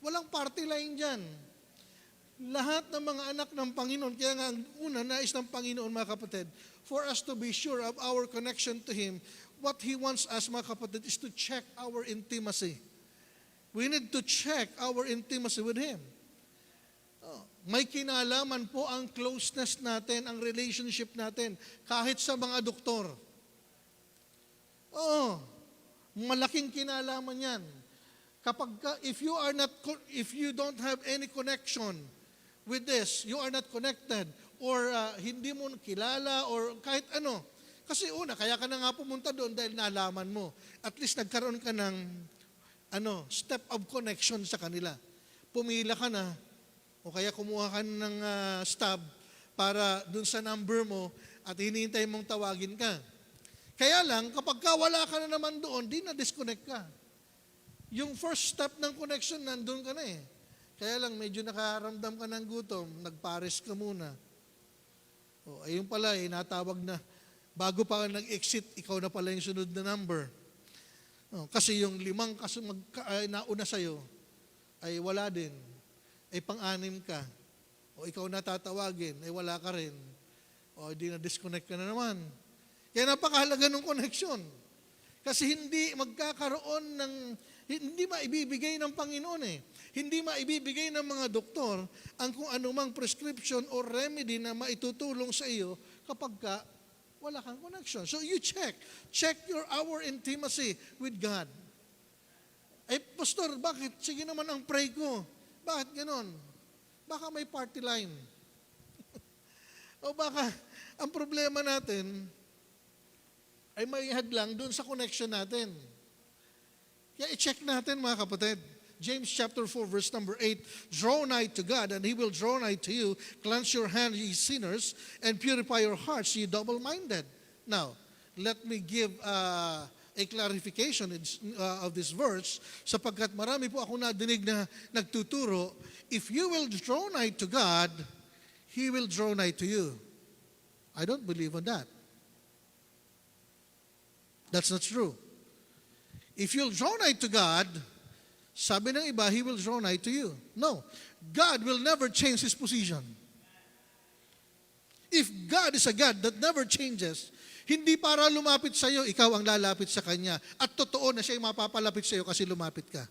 walang party line dyan. Lahat ng mga anak ng Panginoon, kaya nga ang una, nais ng Panginoon, mga kapatid, for us to be sure of our connection to Him, what He wants us, mga kapatid, is to check our intimacy. We need to check our intimacy with Him. May kinalaman po ang closeness natin, ang relationship natin, kahit sa mga doktor. Oo, malaking kinalaman yan. If you don't have any connection with this, you are not connected, or hindi mo kilala, or kahit ano. Kasi una, kaya ka na nga pumunta doon dahil nalaman mo. At least nagkaroon ka ng step of connection sa kanila. Pumila ka na, o kaya kumuha ka ng stub para dun sa number mo at hinihintay mong tawagin ka. Kaya lang, kapag wala ka na naman doon, di na-disconnect ka. Yung first step ng connection, nandun ka na eh. Kaya lang, medyo nakaramdam ka ng gutom, nagpares ka muna. O, ayun pala eh, natawag na, bago pa ka nag-exit, ikaw na pala yung sunod na number. Kasi yung 5 nauna sa'yo, ay wala din. Ay pang-anim ka. O ikaw na tatawagin, ay wala ka rin. O di na-disconnect ka na naman. Kaya napakahalaga ng connection. Kasi hindi magkakaroon hindi maibibigay ng Panginoon eh. Hindi maibibigay ng mga doktor ang kung anumang prescription or remedy na maitutulong sa iyo kapag wala kang connection. So you check our intimacy with God. Eh, Pastor, bakit? Sige naman ang pray ko. Bakit ganon? Baka may party line. O baka ang problema natin ay may hadlang dun sa connection natin. Kaya i-check natin, mga kapatid. James chapter 4 verse number 8, draw nigh to God and He will draw nigh to you. Cleanse your hands, ye sinners, and purify your hearts, ye double-minded. Now, let me give a clarification of this verse, sapagkat marami po ako nadinig na nagtuturo, if you will draw nigh to God, He will draw nigh to you. I don't believe on that. That's not true. If you'll draw nigh to God, sabi ng iba, He will draw nigh to you. No. God will never change His position. If God is a God that never changes, hindi para lumapit sa iyo, ikaw ang lalapit sa Kanya. At totoo na siya yung mapapalapit sa iyo kasi lumapit ka.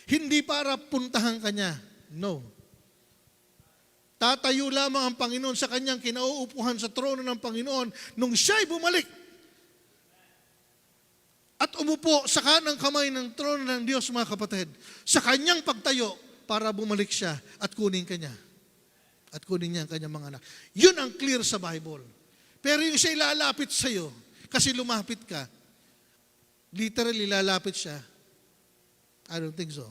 Hindi para puntahan Kanya. No. Tatayo lamang ang Panginoon sa Kanyang kinauupuhan sa trono ng Panginoon nung siya'y bumalik at umupo sa kanang kamay ng trono ng Diyos, mga kapatid, sa Kanyang pagtayo para bumalik siya at kunin Kanya. At kunin niya ang Kanyang mga anak. Yun ang clear sa Bible. Pero yung siya'y lalapit sa iyo, kasi lumapit ka, literally lalapit siya, I don't think so.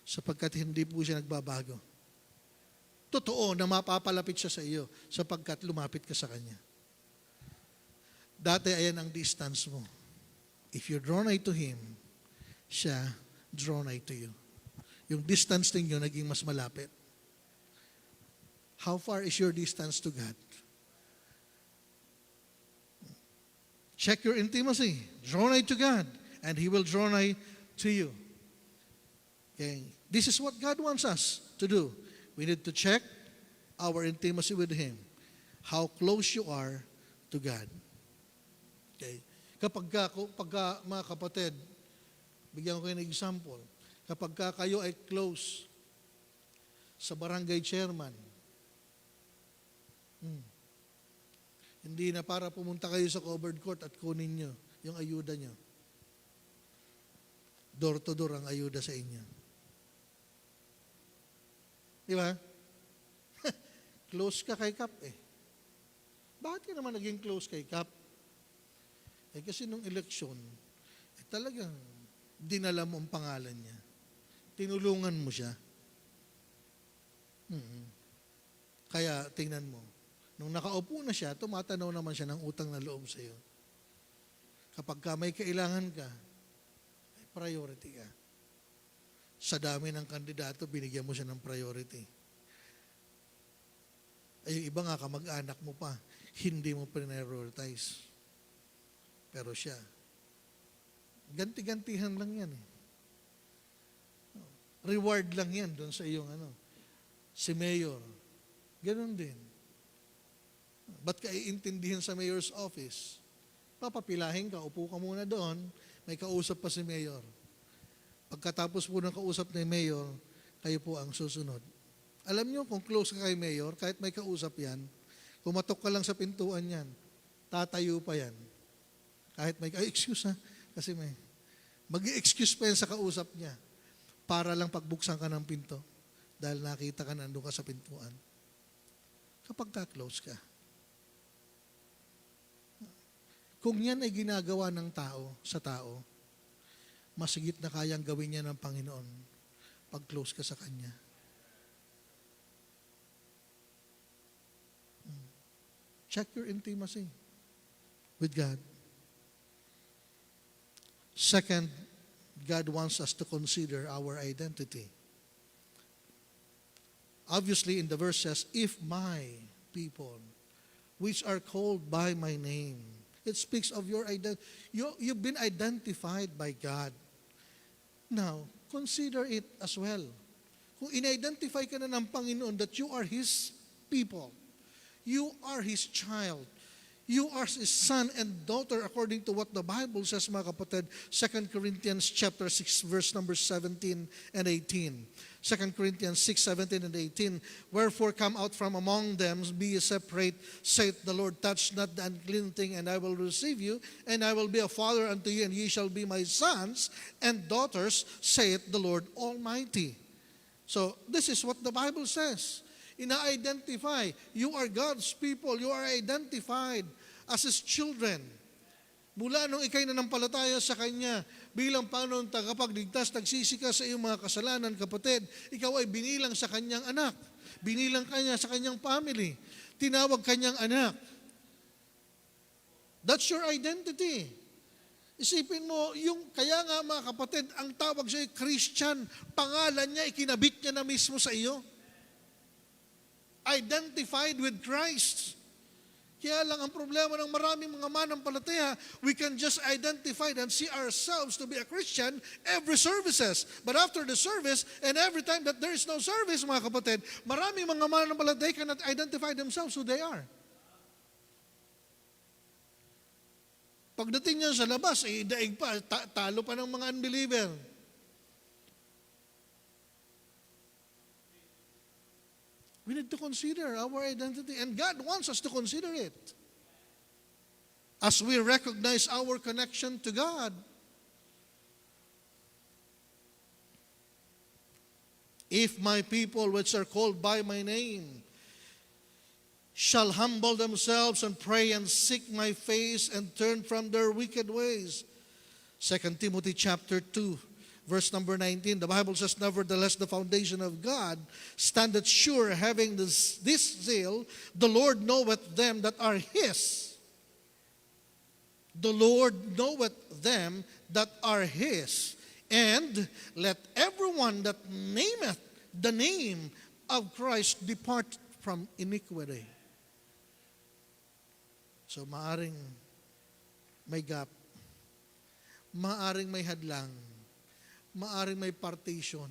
Sapagkat hindi po siya nagbabago. totoo na mapapalapit siya sa iyo sapagkat lumapit ka sa Kanya. Dati ayan ang distance mo. If you draw nigh to Him, siya draw nigh to you. Yung distance ninyo naging mas malapit. How far is your distance to God? Check your intimacy. Draw nigh to God, and He will draw nigh to you. Okay. This is what God wants us to do. We need to check our intimacy with Him. How close you are to God. Okay. Kapag mga kapatid, bigyan ko kayo ng example. Kapag kayo ay close sa barangay chairman, hindi na para pumunta kayo sa covered court at kunin nyo yung ayuda nyo. Door to door ang ayuda sa inyo. Di ba? Close ka kay Kap eh. Bakit ka naman naging close kay Kap? Eh kasi nung eleksyon, talagang dinala mo ang pangalan niya. Tinulungan mo siya. Kaya tingnan mo, nung nakaupo na siya, tumatanaw naman siya ng utang na loob sa iyo. Kapag ka may kailangan ka, ay priority ka. Sa dami ng kandidato, binigyan mo siya ng priority. Ay, yung iba nga kamag-anak mo pa, hindi mo prioritize. Pero siya, ganti-gantihan lang yan eh. Reward lang yan doon sa iyong si Mayor. Ganon din. Ba't ka iintindihin sa Mayor's office? Papapilahin ka, upo ka muna doon, may kausap pa si Mayor. Pagkatapos po ng kausap ni Mayor, kayo po ang susunod. Alam nyo, kung close ka kay Mayor, kahit may kausap yan, kumatok ka lang sa pintuan yan, tatayo pa yan. Kahit may, excuse ha, kasi mag-i-excuse pa yan sa kausap niya para lang pagbuksan ka ng pinto dahil nakita ka nandun ka sa pintuan. Kapag ka-close ka. Kung yan ay ginagawa ng tao sa tao, masigit na kayang gawin niya ng Panginoon pag close ka sa Kanya. Check your intimacy with God. Second, God wants us to consider our identity. Obviously, in the verse says, if my people, which are called by my name, it speaks of your identity. You've been identified by God. Now, consider it as well. Kung in-identify ka na ng Panginoon that you are His people, you are His child, you are His son and daughter according to what the Bible says, mga kapatid, 2 Corinthians chapter 6, verse number 17 and 18. 2 Corinthians 6, 17 and 18. Wherefore come out from among them, be ye separate, saith the Lord, touch not the unclean thing, and I will receive you, and I will be a father unto you, and ye shall be my sons and daughters, saith the Lord Almighty. So, this is what the Bible says. Ina-identify, you are God's people, you are identified as His children. Mula nung ikay nanampalataya sa Kanya, bilang Panginoon tagapagligtas, nagsisi ka sa iyong mga kasalanan, kapatid, ikaw ay binilang sa Kanyang anak. Binilang Kanya sa Kanyang family. Tinawag Kanyang anak. That's your identity. Isipin mo, kaya nga mga kapatid, ang tawag sa'yo Christian, pangalan niya, ikinabit niya na mismo sa iyo. Identified with Christ. Kaya lang ang problema ng maraming mga manampalataya, we can just identify and see ourselves to be a Christian every services. But after the service, and every time that there is no service, mga kapatid, maraming mga manampalataya cannot identify themselves who they are. Pagdating niya sa labas, daig pa, talo pa ng mga unbeliever. We need to consider our identity, and God wants us to consider it. As we recognize our connection to God, if my people which are called by my name shall humble themselves and pray and seek my face and turn from their wicked ways. 2 Timothy chapter 2, Verse number 19, the Bible says, nevertheless, the foundation of God standeth sure, having this zeal, the Lord knoweth them that are His. The Lord knoweth them that are His. And let everyone that nameth the name of Christ depart from iniquity. So maaring may gap, maaring may hadlang, maaring may partition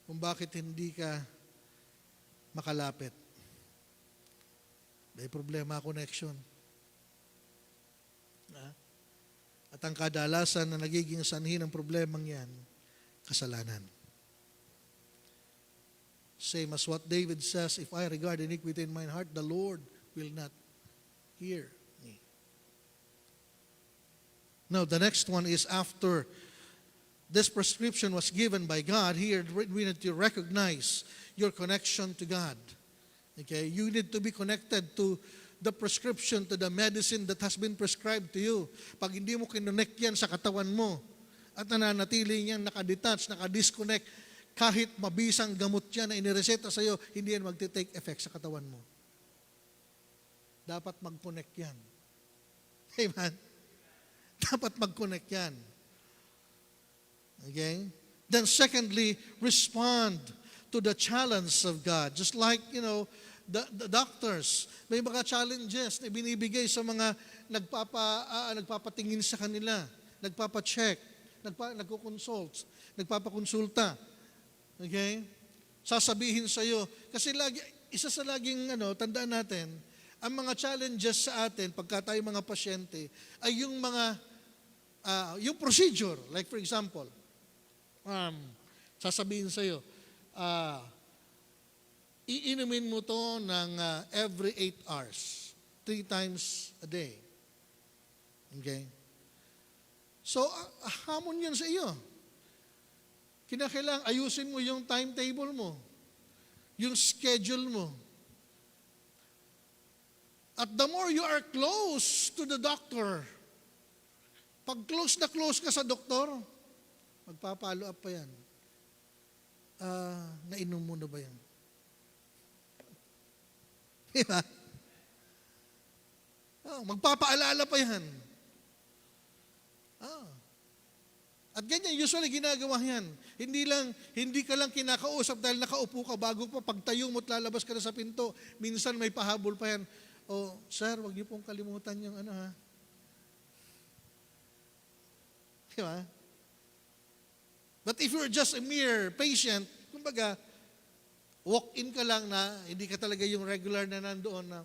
kung bakit hindi ka makalapit. May problema connection. At ang kadalasan na nagiging sanhi ng problemang yan, kasalanan. Same as what David says, if I regard iniquity in mine heart, the Lord will not hear me. Now, the next one is after this prescription was given by God, here we need to recognize your connection to God. Okay? You need to be connected to the prescription, to the medicine that has been prescribed to you. Pag hindi mo kinonect yan sa katawan mo, at nananatili yan nakadetach, nakadisconnect, kahit mabisang gamot yan na inireseta sa iyo, hindi yan magte-take effect sa katawan mo. Dapat mag-connect yan. Amen? Dapat mag-connect yan. Okay? Then secondly, respond to the challenge of God. Just like, the doctors, may mga challenges na binibigay sa mga nagpapatingin sa kanila, nagpapacheck, nagko-consult, nagpapakonsulta. Okay? Sasabihin sa iyo, kasi isa sa laging tandaan natin, ang mga challenges sa atin pagka tayo mga pasyente ay yung mga yung procedure. Like for example, sasabihin sa iyo, iinumin mo to ng every 8 hours, 3 times a day. Okay? So, hamon yan sa iyo. Kinakailangan ayusin mo yung timetable mo, yung schedule mo. At the more you are close to the doctor, pag close ka sa doktor, magpa-follow up pa yan. Nainom mo na ba yan? Diba? Magpapaalala pa yan. At ganyan, usually ginagawa yan. Hindi ka lang kinakausap dahil nakaupo ka bago pa pagtayo mo at lalabas ka na sa pinto. Minsan may pahabol pa yan. Sir, wag niyo pong kalimutan yung Diba? But if you're just a mere patient, kumbaga, walk-in ka lang na hindi ka talaga yung regular na nandoon na,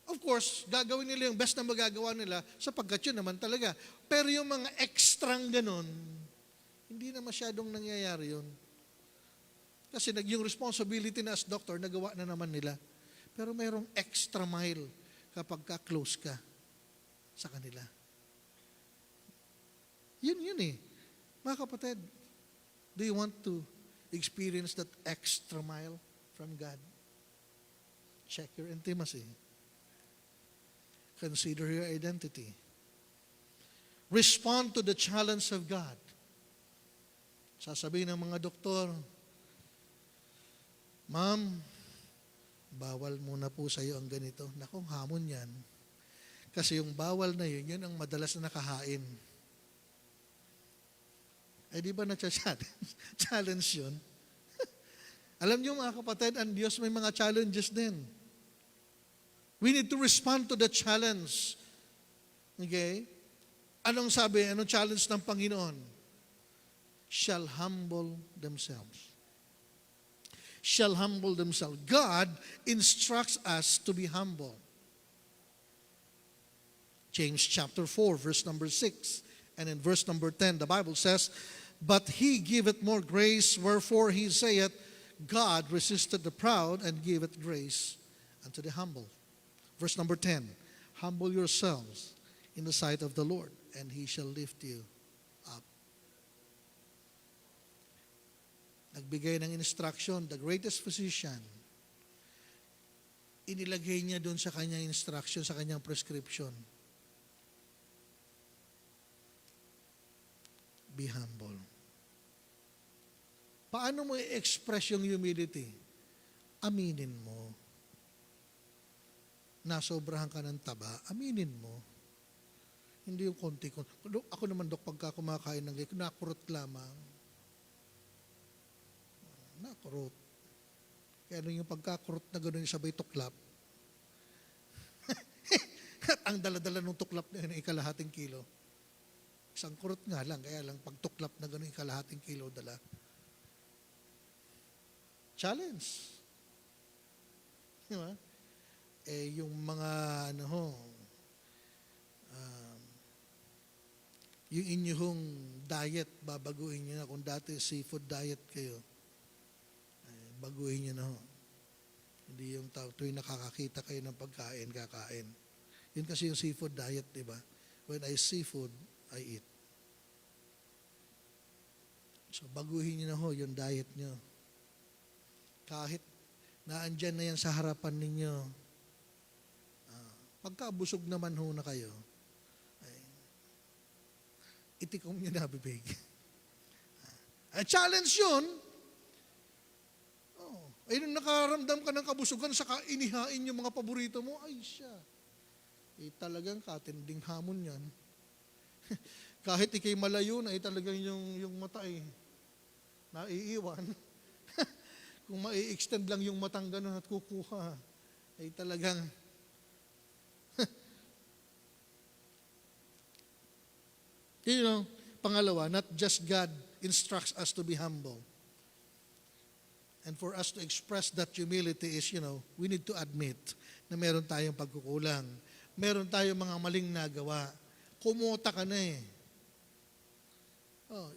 of course, gagawin nila yung best na magagawa nila sapagkat yun naman talaga. Pero yung mga extrang ganun, hindi na masyadong nangyayari yun. Kasi yung responsibility na as doctor, nagawa na naman nila. Pero mayroong extra mile kapag ka-close ka sa kanila. Yun eh. Mga kapatid, do you want to experience that extra mile from God? Check your intimacy. Consider your identity. Respond to the challenge of God. Sasabihin ng mga doktor, Ma'am, bawal muna po sa iyo ang ganito. Naku, hamon yan. Kasi yung bawal na yun, yun ang madalas na nakahain. Ay di ba na-challenge yun? Alam niyo mga kapatid, ang Diyos may mga challenges din. We need to respond to the challenge. Okay? Anong sabi? Anong challenge ng Panginoon? Shall humble themselves. Shall humble themselves. God instructs us to be humble. James chapter 4, verse number 6. And in verse number 10, the Bible says, But he giveth more grace, wherefore he saith, God resisted the proud and giveth grace unto the humble. Verse number 10, Humble yourselves in the sight of the Lord, and He shall lift you up. Nagbigay ng instruction, the greatest physician, inilagay niya doon sa kanyang instruction, sa kanyang prescription. Be humble. Paano mo i-express yung humility? Aminin mo. Nasobrahan ka ng taba, aminin mo. Hindi yung konti. Ako naman, Dok, pagka kumakain ng gayko, nakurot lamang. Nakurot. Kaya ano yung pagkakurot na gano'n yung sabay tuklap. At ang daladala ng tuklap na yun ay kalahating kilo. Isang kurot nga lang, kaya lang pag tuklap na gano'n yung kalahating kilo dala. Challenge. Di ba? Eh, yung mga, yung inyong diet, babaguhin nyo na. Kung dati seafood diet kayo, baguhin nyo na ho. Hindi yung tuwing nakakakita kayo ng pagkain, kakain. Yun kasi yung seafood diet, di ba? When I see food, I eat. So, baguhin nyo na ho yung diet nyo. Kahit naandyan na yan sa harapan ninyo, pagkabusog naman ho na kayo, ay, itikom nyo na bibig. Challenge yun. Ay, nung nakaramdam ka ng kabusugan, saka inihain yung mga paborito mo, ay siya. Eh, talagang katinding hamon yan. Kahit ikay malayo na, talagang yung mata naiiwan. Kung mai-extend lang yung matang ganun at kukuha, ay talagang pangalawa, not just God instructs us to be humble. And for us to express that humility is, we need to admit na meron tayong pagkukulang. Meron tayong mga maling nagawa. Kumota ka na eh.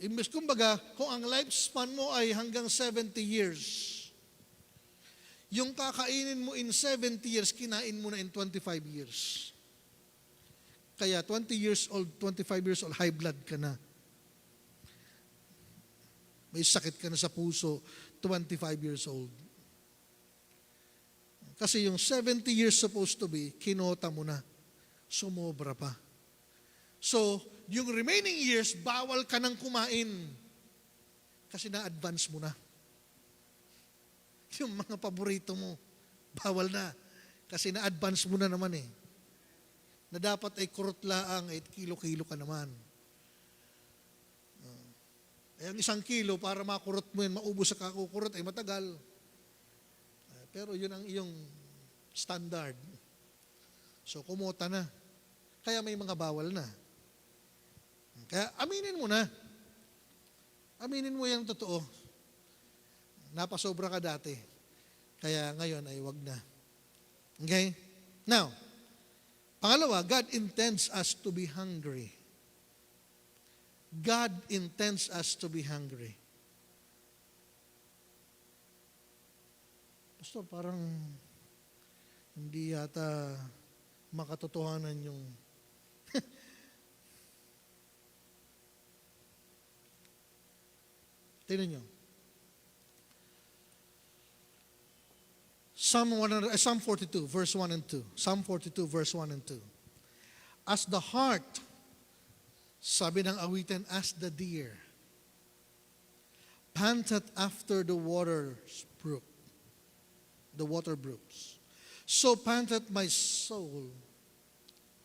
Imbes kumbaga, kung ang lifespan mo ay hanggang 70 years, yung kakainin mo in 70 years, kinain mo na in 25 years. Kaya 20 years old, 25 years old, high blood ka na. May sakit ka na sa puso, 25 years old. Kasi yung 70 years supposed to be, kinota mo na. Sumobra pa. So, yung remaining years, bawal ka nang kumain. Kasi na-advance mo na. Yung mga paborito mo, bawal na. Kasi na-advance mo na naman eh. Na dapat ay kurot laang, ay kilo-kilo ka naman. Ang 1 kilo, para makurot mo yun, maubos sa kakukurot, ay matagal. Pero yun ang iyong standard. So, kumota na. Kaya may mga bawal na. Kaya aminin mo na. Aminin mo yung totoo. Napasobra ka dati. Kaya ngayon ay wag na. Okay? Now, pangalawa, God intends us to be hungry. God intends us to be hungry. Pastor, parang hindi yata makatotohanan yung tingnan nyo. Psalm 42, verse 1 and 2. Psalm 42, verse 1 and 2. As the heart, sabi ng awitin, as the deer, panteth after the water brooks, so panteth my soul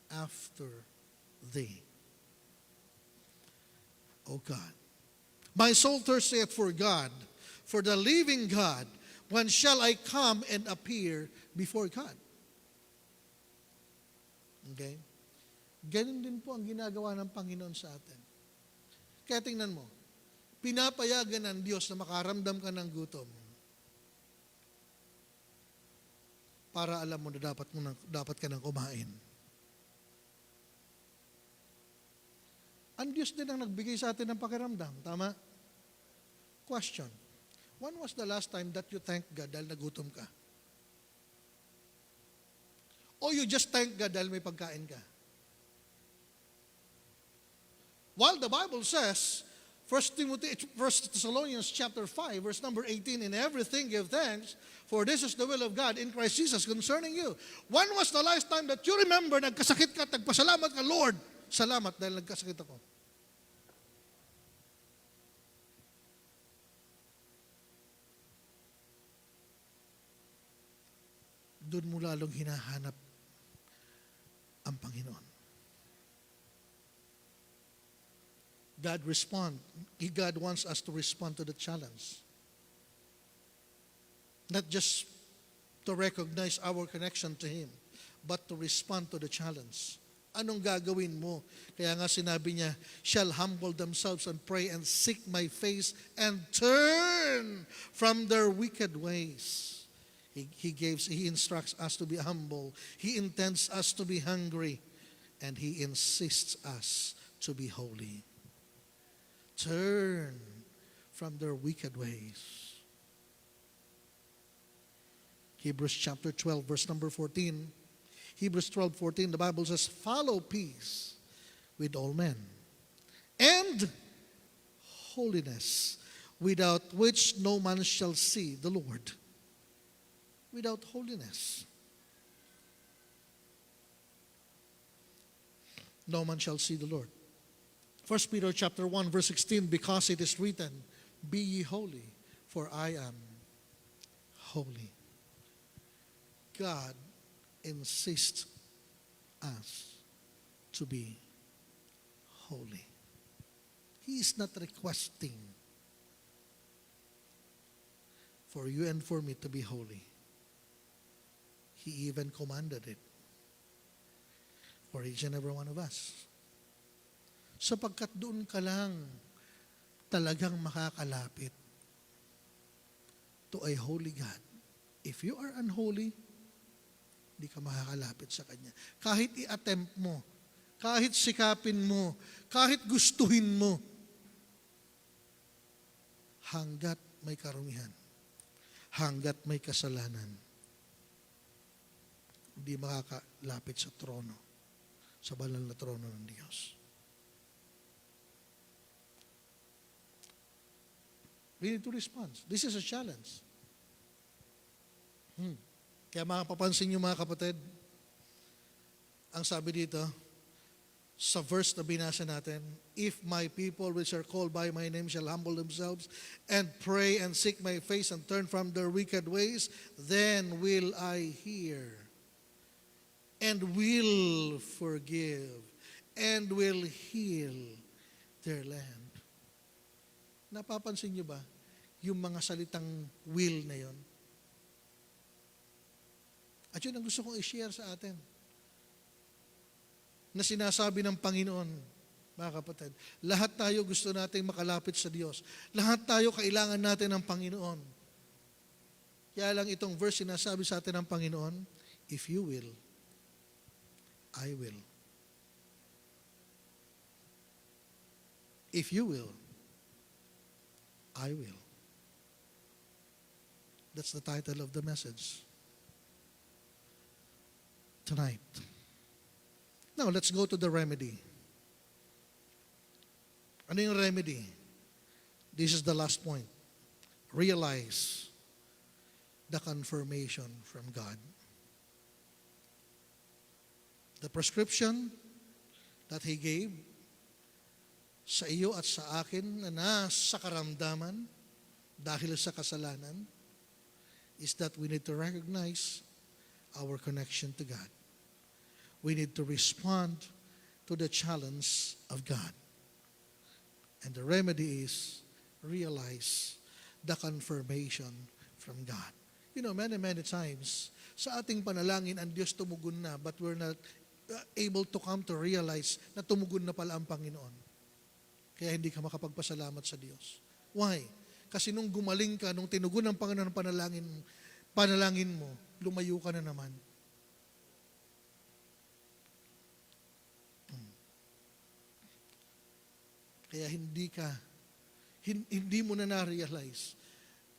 after thee. O God, my soul thirsteth for God, for the living God. When shall I come and appear before God? Okay? Ganun din po ang ginagawa ng Panginoon sa atin. Kaya tingnan mo, pinapayagan ng Diyos na makaramdam ka ng gutom para alam mo na dapat ka nang kumain. Ang Diyos din ang nagbigay sa atin ng pakiramdam. Tama? Question. When was the last time that you thanked God dahil nagutom ka? O you just thank God dahil may pagkain ka? While the Bible says, 1 Thessalonians chapter 5, verse number 18, in everything give thanks, for this is the will of God in Christ Jesus concerning you. When was the last time that you remember nagkasakit ka at nagpasalamat ka, Lord, salamat dahil nagkasakit ako? doon mo lalong hinahanap ang Panginoon. God wants us to respond to the challenge. Not just to recognize our connection to Him, but to respond to the challenge. Anong gagawin mo? Kaya nga sinabi niya, shall humble themselves and pray and seek my face and turn from their wicked ways. He instructs us to be humble. He intends us to be hungry. And He insists us to be holy. Turn from their wicked ways. Hebrews chapter 12, verse number 14. Hebrews 12:14, the Bible says, follow peace with all men and holiness, without which no man shall see the Lord. Without holiness, no man shall see the Lord. 1 Peter chapter 1, verse 16, because it is written, be ye holy, for I am holy. God insists us to be holy. He is not requesting for you and for me to be holy. He even commanded it for each and every one of us. Sapagkat doon ka lang talagang makakalapit to a holy God. If you are unholy, hindi ka makakalapit sa Kanya. Kahit i-attempt mo, kahit sikapin mo, kahit gustuhin mo, hanggat may karumihan, hanggat may kasalanan, hindi makakalapit sa trono, sa banal na trono ng Diyos. We need to respond. This is a challenge. Kaya makapapansin niyo mga kapatid, ang sabi dito, sa verse na binasa natin, if my people which are called by my name shall humble themselves and pray and seek my face and turn from their wicked ways, then will I hear and will forgive and will heal their land. Napapansin niyo ba yung mga salitang will na yon? At yun ang gusto kong i-share sa atin. Na sinasabi ng Panginoon, mga kapatid, lahat tayo gusto nating makalapit sa Diyos. Lahat tayo kailangan natin ng Panginoon. Kaya lang itong verse sinasabi sa atin ng Panginoon, if you will, I will. If you will, I will. That's the title of the message tonight. Now, let's go to the remedy. Ano yung remedy? This is the last point. Realize the confirmation from God. The prescription that He gave sa iyo at sa akin na nasa karamdaman dahil sa kasalanan is that we need to recognize our connection to God. We need to respond to the challenge of God. And the remedy is realize the confirmation from God. You know, many times, sa ating panalangin, ang Diyos tumugon na, but we're not able to come to realize na tumugon na pala ang Panginoon. Kaya hindi ka makapagpasalamat sa Diyos. Why? Kasi nung gumaling ka, nung tinugon ng Panginoon ang panalangin mo, lumayo ka na naman. Kaya hindi mo na na-realize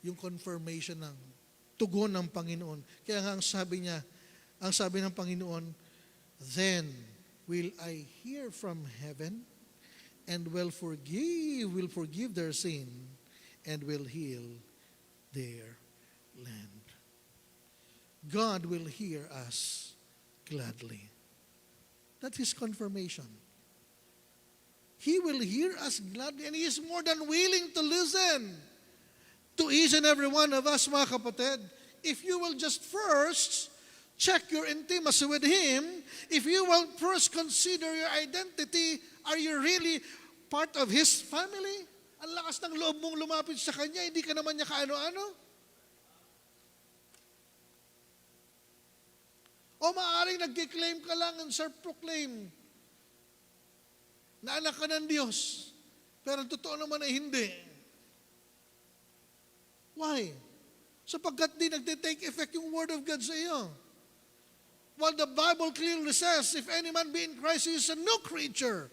yung confirmation ng tugon ng Panginoon. Kaya nga ang sabi ng Panginoon, then will I hear from heaven and will forgive their sin and will heal their land. God will hear us gladly. That's His confirmation. He will hear us gladly and He is more than willing to listen to each and every one of us, mga kapatid. If you will just first check your intimacy with Him, if you will first consider your identity, are you really part of His family? Ang lakas ng loob mong lumapit sa Kanya, hindi ka naman niya kaano-ano. O maaaring nagkiklaim ka lang and self-proclaim na anak ka ng Diyos, pero totoo naman ay hindi. Why? Sapagkat di nagtitake effect yung Word of God sa iyo. While the Bible clearly says, if any man be in Christ, he is a new creature.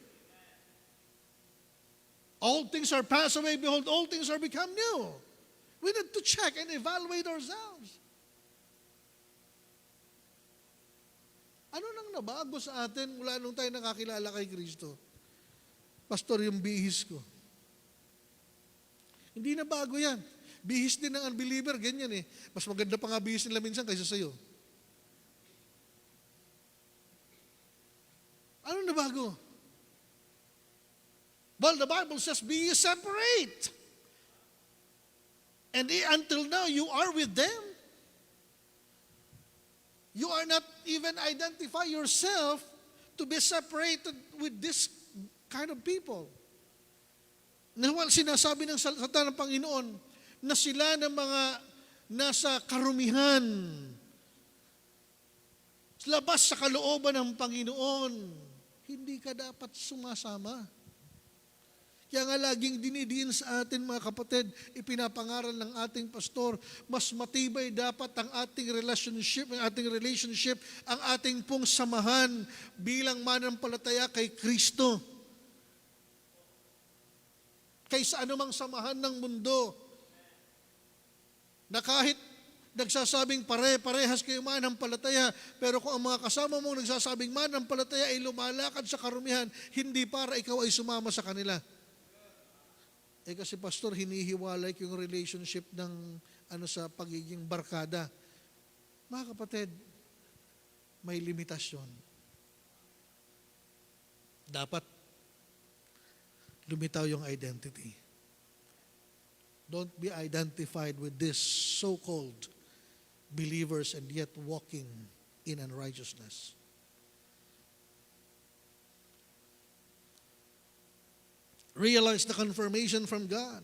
All things are passed away, behold, all things are become new. We need to check and evaluate ourselves. Ano nang nabago sa atin mula nung tayo nakakilala kay Kristo? Pastor, yung bihis ko. Hindi na bago yan. Bihis din ng unbeliever, ganyan eh. Mas maganda pa nga bihis nila minsan kaysa sa'yo. Ano na bago? Well, the Bible says, be ye separate. And until now, you are with them. You are not even identify yourself to be separated with this kind of people. Sinasabi ng salita ng Panginoon na sila ng mga nasa karumihan, labas sa kalooban ng Panginoon, hindi ka dapat sumasama. Kaya nga laging dinidiin sa atin mga kapatid, ipinapangaral ng ating pastor, mas matibay dapat ang ating relationship, ang ating pong samahan bilang manampalataya kay Kristo. Kaysa anumang samahan ng mundo, na kahit nagsasabing pare-parehas kayo manampalataya, pero kung ang mga kasama mong nagsasabing manampalataya ay lumalakad sa karumihan, hindi para ikaw ay sumama sa kanila. Kasi pastor, hinihiwalay ko yung relationship ng sa pagiging barkada. Mga kapatid, may limitasyon. Dapat lumitaw yung identity. Don't be identified with this so-called believers and yet walking in unrighteousness. Realize the confirmation from God,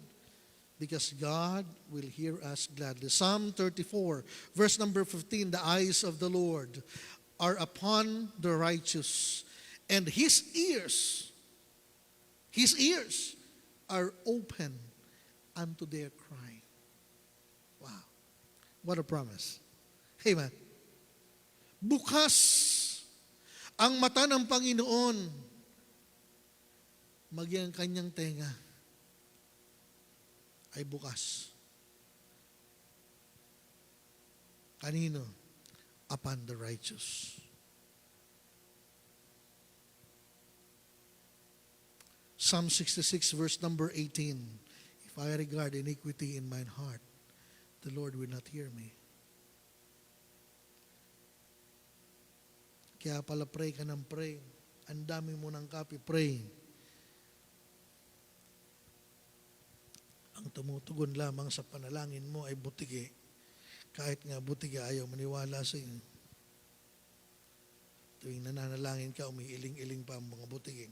because God will hear us gladly. Psalm 34, verse number 15, the eyes of the Lord are upon the righteous, and His ears are open unto their cry. Wow. What a promise. Amen. Bukas ang mata ng Panginoon, maging kanyang tenga ay bukas. Kanino? Upon the righteous. Psalm 66 verse number 18. If I regard iniquity in mine heart, the Lord will not hear me. Kaya pala pray ka ng pray. Ang dami mo ng copy, pray. Ang tumutugon lamang sa panalangin mo ay butigi. Kahit nga butigi ayaw maniwala sa iyo. Tuwing nananalangin ka, umiiling-iling pa ang mga butigi.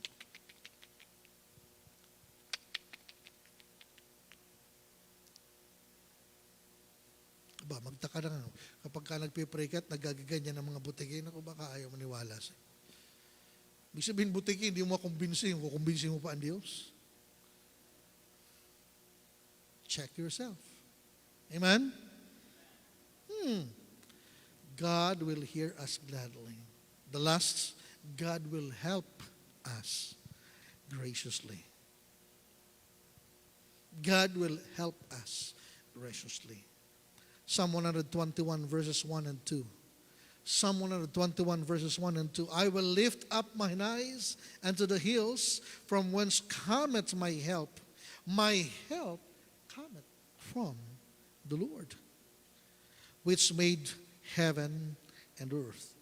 Magtaka na nga. Kapag ka nagpipray ka at nagaganyan ng mga butigi, naku, baka ayaw maniwala sa iyo. Ibig sabihin butigi, hindi mo makumbinsin. Kukumbinsin mo pa ang Diyos. Check yourself. Amen? God will hear us gladly. The last, God will help us graciously. God will help us graciously. Psalm 121 verses 1 and 2. Psalm 121 verses 1 and 2. I will lift up mine eyes unto the hills, from whence cometh my help. My help cometh from the Lord, which made heaven and earth.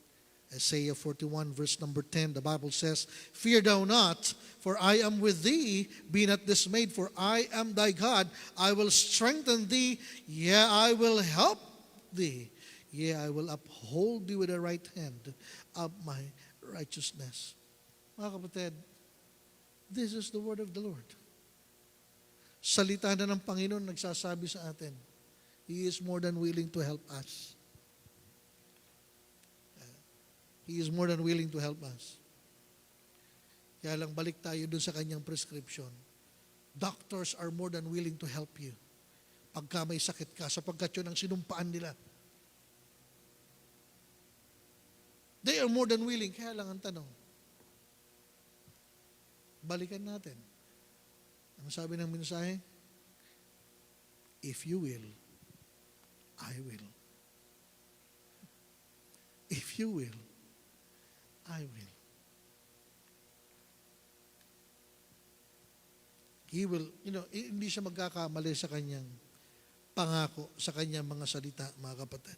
Isaiah 41 verse number 10, the Bible says, Fear thou not, for I am with thee. Be not dismayed, for I am thy God. I will strengthen thee, yea, I will help thee. Yea, I will uphold thee with the right hand of my righteousness. Mga kapatid, this is the word of the Lord. Salita na ng Panginoon nagsasabi sa atin, He is more than willing to help us. He is more than willing to help us. Kaya lang balik tayo dun sa kanyang prescription. Doctors are more than willing to help you pagka may sakit ka, sapagkat yun ang sinumpaan nila. They are more than willing. Kaya lang ang tanong, balikan natin. Ang sabi ng mensahe, if you will, I will. If you will, I will. He will, hindi siya magkakamali sa kanyang pangako, sa kanyang mga salita, mga kapatid.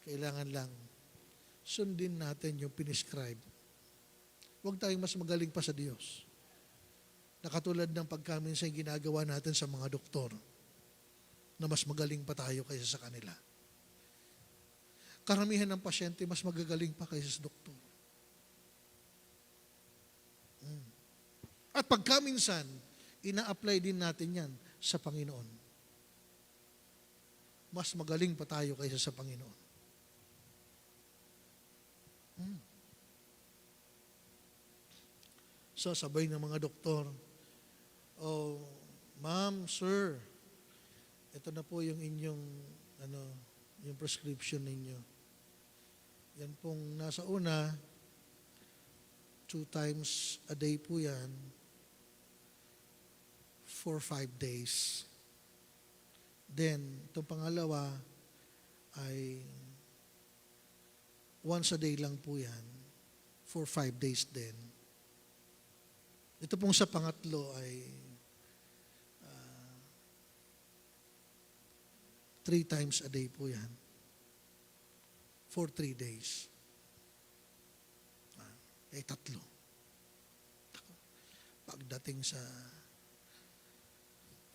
Kailangan lang, sundin natin yung piniscribe. Huwag tayong mas magaling pa sa Diyos. Na katulad ng pagkaminsan ginagawa natin sa mga doktor, na mas magaling pa tayo kaysa sa kanila. Karamihan ng pasyente, mas magagaling pa kaysa sa doktor. At pagkaminsan, ina-apply din natin yan sa Panginoon. Mas magaling pa tayo kaysa sa Panginoon. So, sabay ng mga doktor, oh, ma'am, sir, ito na po yung inyong, yung prescription ninyo. Yan pong nasa una, 2 times a day po yan, for 5 days. Then, itong pangalawa ay once a day lang po yan, for 5 days din. Ito pong sa pangatlo ay 3 times a day po yan, for 3 days. Ay 3. Pagdating sa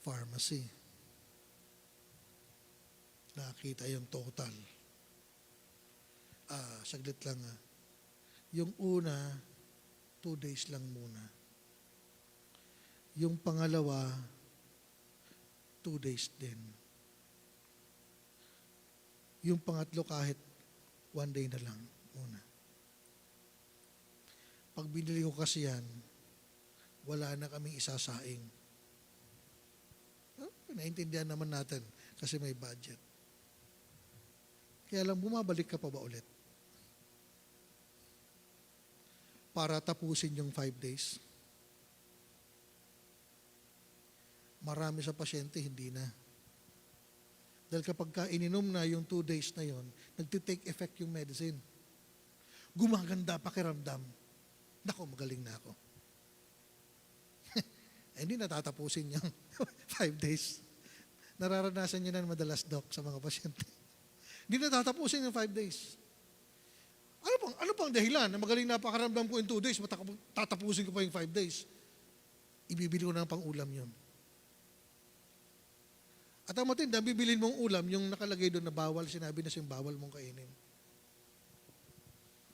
pharmacy, nakita yung total. Saglit lang. Yung una, 2 days lang muna. Yung pangalawa, 2 days din. Yung pangatlo kahit 1 day na lang muna. Pag binili ko kasi yan, wala na kaming isasaing. Naintindihan naman natin kasi may budget. Kaya lang, bumabalik ka pa ba ulit? Para tapusin yung 5 days? Marami sa pasyente, hindi na. Dahil kapag ka ininom na yung 2 days na yon, nagtitake effect yung medicine. Gumaganda pakiramdam. Nako, magaling na ako. Hindi natatapusin yung 5 days. Nararanasan nyo na madalas, Doc, sa mga pasyente. Hindi natatapusin yung 5 days. Ano pang dahilan na magaling na pakaramdam ko in 2 days, tatapusin ko pa yung 5 days? Ibibili ko na ng pang-ulam yun. At ang matinda, bibilin mong ulam, yung nakalagay doon na bawal, sinabi na siyang bawal mong kainin.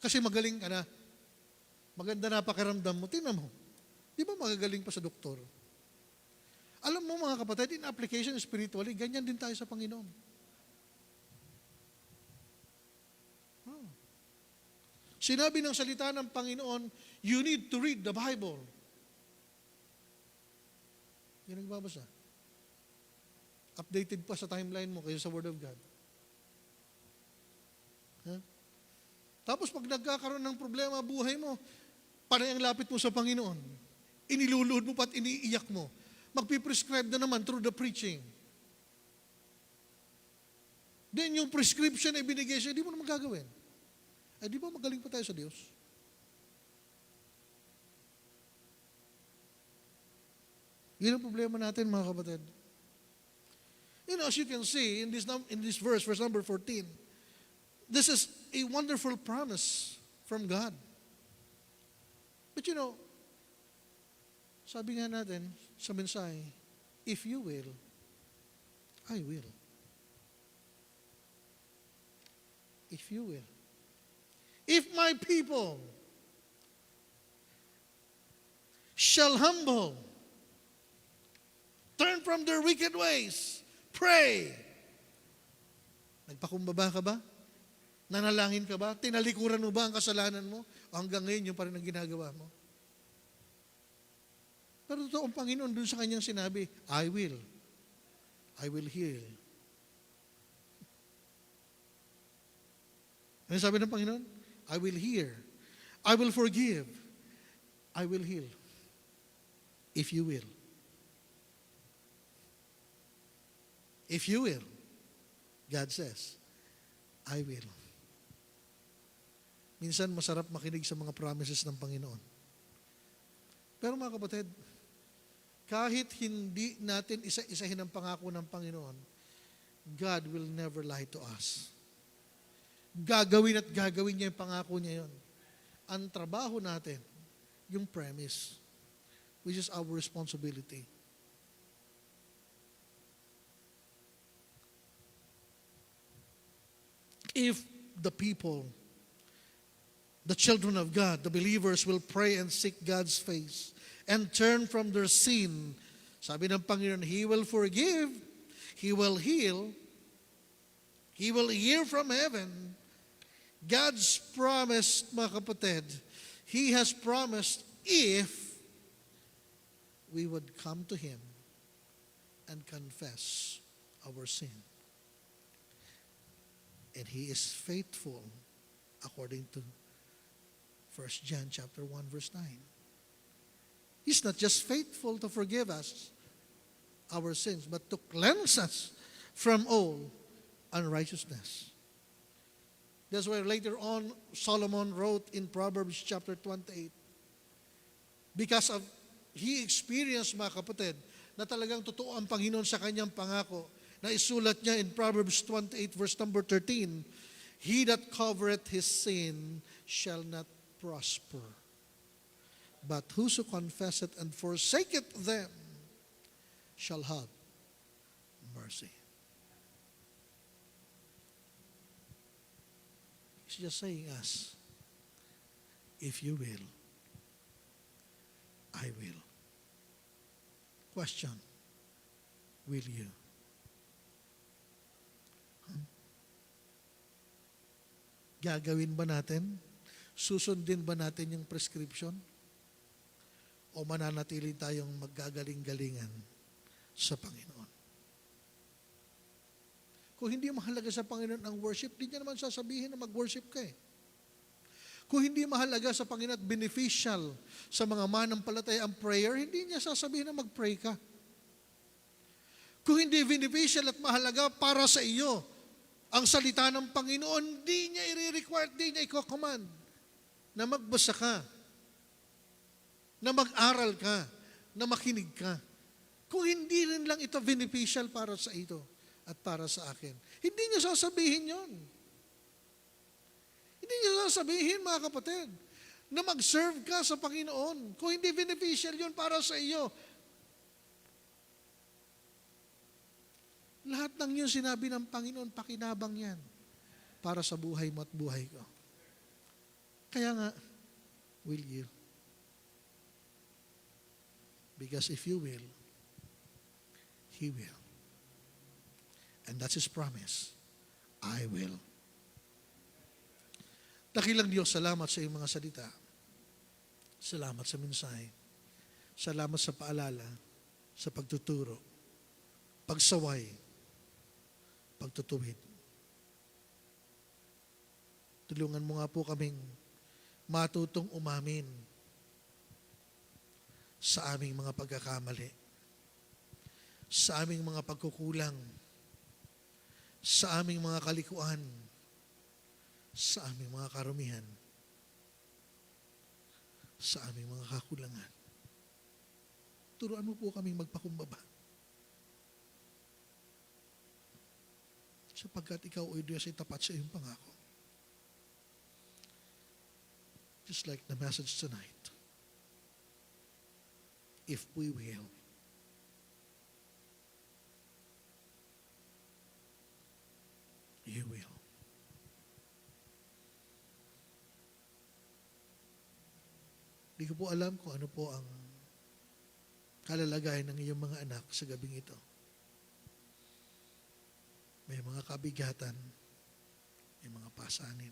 Kasi magaling ka na. Maganda na pakiramdam mo, tingnan mo. Di ba magagaling pa sa doktor? Alam mo mga kapatid, in application spiritually, ganyan din tayo sa Panginoon. Sinabi ng salita ng Panginoon, you need to read the Bible. Yan ang babasa. Updated pa sa timeline mo kaysa sa Word of God. Tapos pag nagkakaroon ng problema buhay mo, panay ang lapit mo sa Panginoon. Iniluluhod mo pa at iniiyak mo. Magpiprescribe na naman through the preaching. Then yung prescription na ibinigay siya, di mo naman gagawin. Ay di ba magaling pa tayo sa Diyos? Yun ang problema natin mga kapatid. As you can see in this verse number 14, this is a wonderful promise from God. But sabi nga natin sa mensahe, if you will, I will. If you will. If my people shall humble, turn from their wicked ways, pray. Nagpakumbaba ka ba? Nanalangin ka ba? Tinalikuran mo ba ang kasalanan mo? O hanggang ngayon, yung pa rin ang ginagawa mo? Pero totoo ang Panginoon dun sa kanyang sinabi, I will heal. Ano sabi ng Panginoon? I will hear. I will forgive. I will heal. If you will. If you will. God says, I will. Minsan masarap makinig sa mga promises ng Panginoon. Pero mga kapatid, kahit hindi natin isa-isahin ang pangako ng Panginoon, God will never lie to us. Gagawin at gagawin niya yung pangako niya yun. Ang trabaho natin, yung premise, which is our responsibility. If the people, the children of God, the believers will pray and seek God's face and turn from their sin, sabi ng Panginoon, He will forgive, He will heal, He will hear from heaven. God's promise, mga kapatid, He has promised if we would come to Him and confess our sin. And He is faithful according to 1 John chapter 1 verse 9. He's not just faithful to forgive us our sins, but to cleanse us from all unrighteousness. That's why later on, Solomon wrote in Proverbs chapter 28, because of he experienced, mga kapatid, na talagang totoo ang Panginoon sa kanyang pangako, na isulat niya in Proverbs 28 verse number 13, He that covereth his sin shall not prosper, but whoso confesseth and forsaketh them shall have mercy. He's just saying us, if you will, I will. Question, will you? Gagawin ba natin? Susundin ba natin yung prescription? O mananatili tayong maggagaling-galingan sa Panginoon? Kung hindi mahalaga sa Panginoon ang worship, di niya naman sasabihin na mag-worship ka eh. Kung hindi mahalaga sa Panginoon at beneficial sa mga manampalataya ang prayer, hindi niya sasabihin na mag-pray ka. Kung hindi beneficial at mahalaga para sa iyo ang salita ng Panginoon, hindi niya i-require, hindi niya i-command na magbasa ka, na mag-aral ka, na makinig ka. Kung hindi rin lang ito beneficial para sa ito at para sa akin, hindi niya sasabihin yon. Hindi niya sasabihin, mga kapatid, na mag-serve ka sa Panginoon. Kung hindi beneficial yun para sa iyo, lahat ng yun sinabi ng Panginoon, pakinabang yan para sa buhay mo at buhay ko. Kaya nga, will you? Because if you will, He will. And that's His promise. I will. Dakilang Diyos, salamat sa iyong mga salita. Salamat sa mensahe. Salamat sa paalala, sa pagtuturo, pagsaway, pagtutuwid. Tulungan mo nga po kaming matutong umamin sa aming mga pagkakamali, sa aming mga pagkukulang, sa aming mga kalikuan, sa aming mga karumihan, sa aming mga kakulangan. Turuan mo po kaming magpakumbaba. Sapagkat ikaw, O Diyos, ay tapat sa iyong pangako. Just like the message tonight. If we will, you will. Hindi ko po alam kung ano po ang kalalagayan ng iyong mga anak sa gabing ito. May mga kabigatan, may mga pasanin,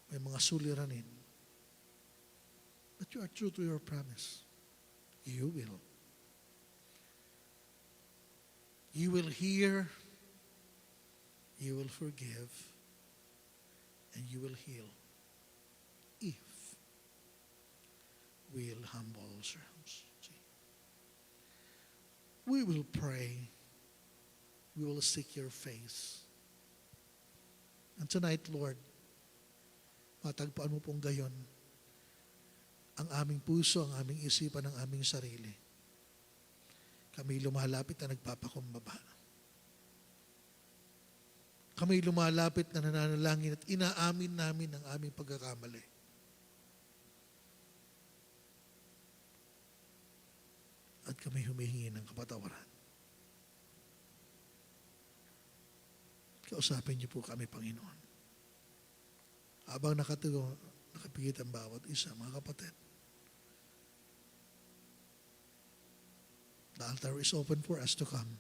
may mga suliranin. But you are true to your promise. You will. You will hear, you will forgive, and you will heal if we'll humble ourselves. See? We will pray. We will seek your face. And tonight, Lord, matagpuan mo pong gayon ang aming puso, ang aming isipan, ang aming sarili. Kami lumalapit na nagpapakumbaba. Kami lumalapit na nananalangin at inaamin namin ang aming pagkakamali. At kami humihingi ng kapatawaran. Kausapin niyo po kami, Panginoon. Habang nakapigit ang bawat isa, mga kapatid. The altar is open for us to come.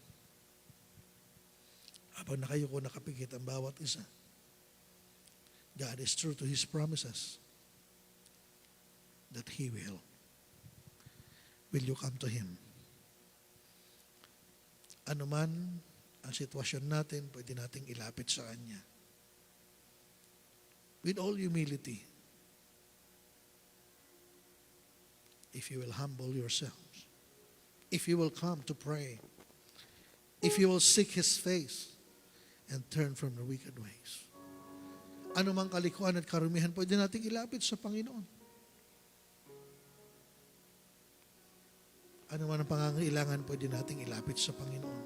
Habang nakayuko, nakapigit ang bawat isa. God is true to His promises that He will. Will you come to Him? Ano man ang sitwasyon natin, pwede nating ilapit sa Kanya. With all humility, if you will humble yourselves, if you will come to pray, if you will seek His face and turn from the wicked ways. Ano mang kalikuan at karumihan, pwede nating ilapit sa Panginoon. Ano man ang pangangailangan, pwede nating ilapit sa Panginoon.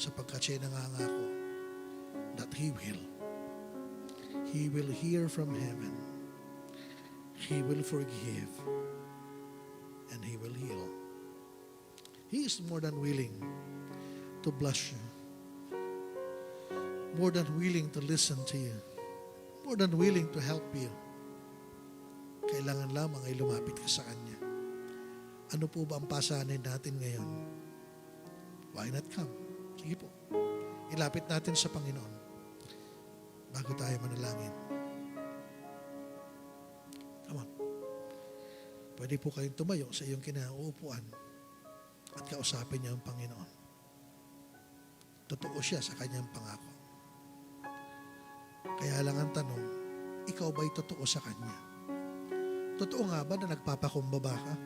Sapagkat siya nangangako that He will hear from heaven, He will forgive, and He will heal. He is more than willing to bless you, more than willing to listen to you, more than willing to help you. Kailangan lamang ay lumapit ka sa Kanya. Ano po ba ang pasanin natin ngayon? Why not come? Sige po. Ilapit natin sa Panginoon bago tayo manalangin. Come on. Pwede po kayong tumayo sa iyong kinauupuan at kausapin niyo ang Panginoon. Totoo siya sa kanyang pangako. Kaya lang ang tanong, ikaw ba'y totoo sa Kanya? Totoo nga ba na nagpapakumbaba ka?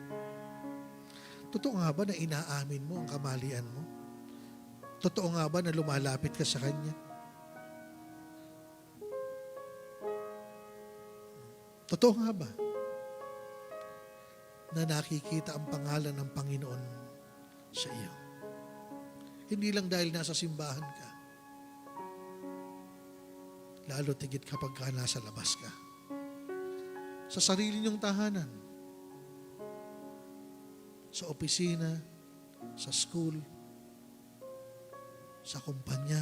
Totoo nga ba na inaamin mo ang kamalian mo? Totoo nga ba na lumalapit ka sa Kanya? Totoo nga ba na nakikita ang pangalan ng Panginoon sa iyo? Hindi lang dahil nasa simbahan ka. Lalo tigit kapag ka nasa labas ka. Sa sarili niyong tahanan. Sa opisina, sa school, sa kumpanya,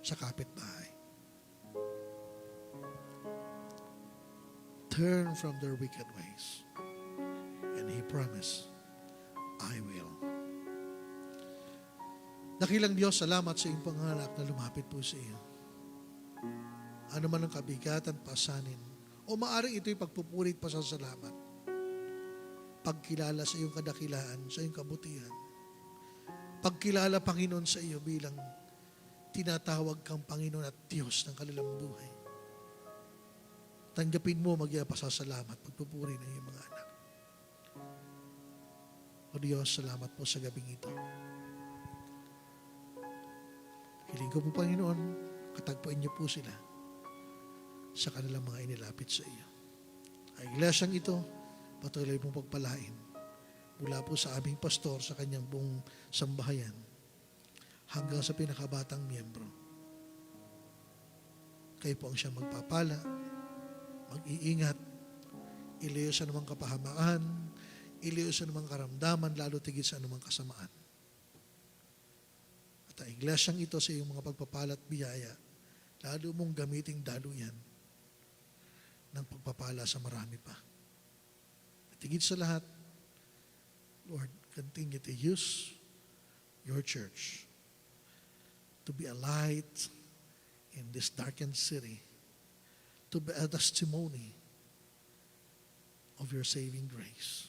sa kapitbahay. Turn from their wicked ways. And He promised, I will. Dakilang Diyos, salamat sa iyong panganak na lumapit po sa iyo. Ano man ang kabigatan, pasanin, o maaaring ito'y pagpupurit pa sa salamat. Pagkilala sa iyong kadakilaan, sa iyong kabutihan. Pagkilala, Panginoon, sa iyo bilang tinatawag kang Panginoon at Diyos ng kanilang buhay. Tanggapin mo, magpasasalamat, pagpupuri ng iyong mga anak. O Diyos, salamat po sa gabing ito. Hiling ko po, Panginoon, katagpuin niyo po sila sa kanilang mga inilapit sa iyo. Ang iglesyang ito, patuloy mong pagpalain mula po sa aming pastor sa kanyang buong sambahayan hanggang sa pinakabatang miyembro. Kayo po ang siyang magpapala, mag-iingat, iliyo sa anumang kapahamaan, iliyo sa anumang karamdaman, lalo tigit sa anumang kasamaan. At ang iglesyang ito sa iyong mga pagpapala at biyaya, lalo mong gamiting daluyan ng pagpapala sa marami pa. At higit sa lahat, Lord, continue to use your church to be a light in this darkened city, to be a testimony of your saving grace.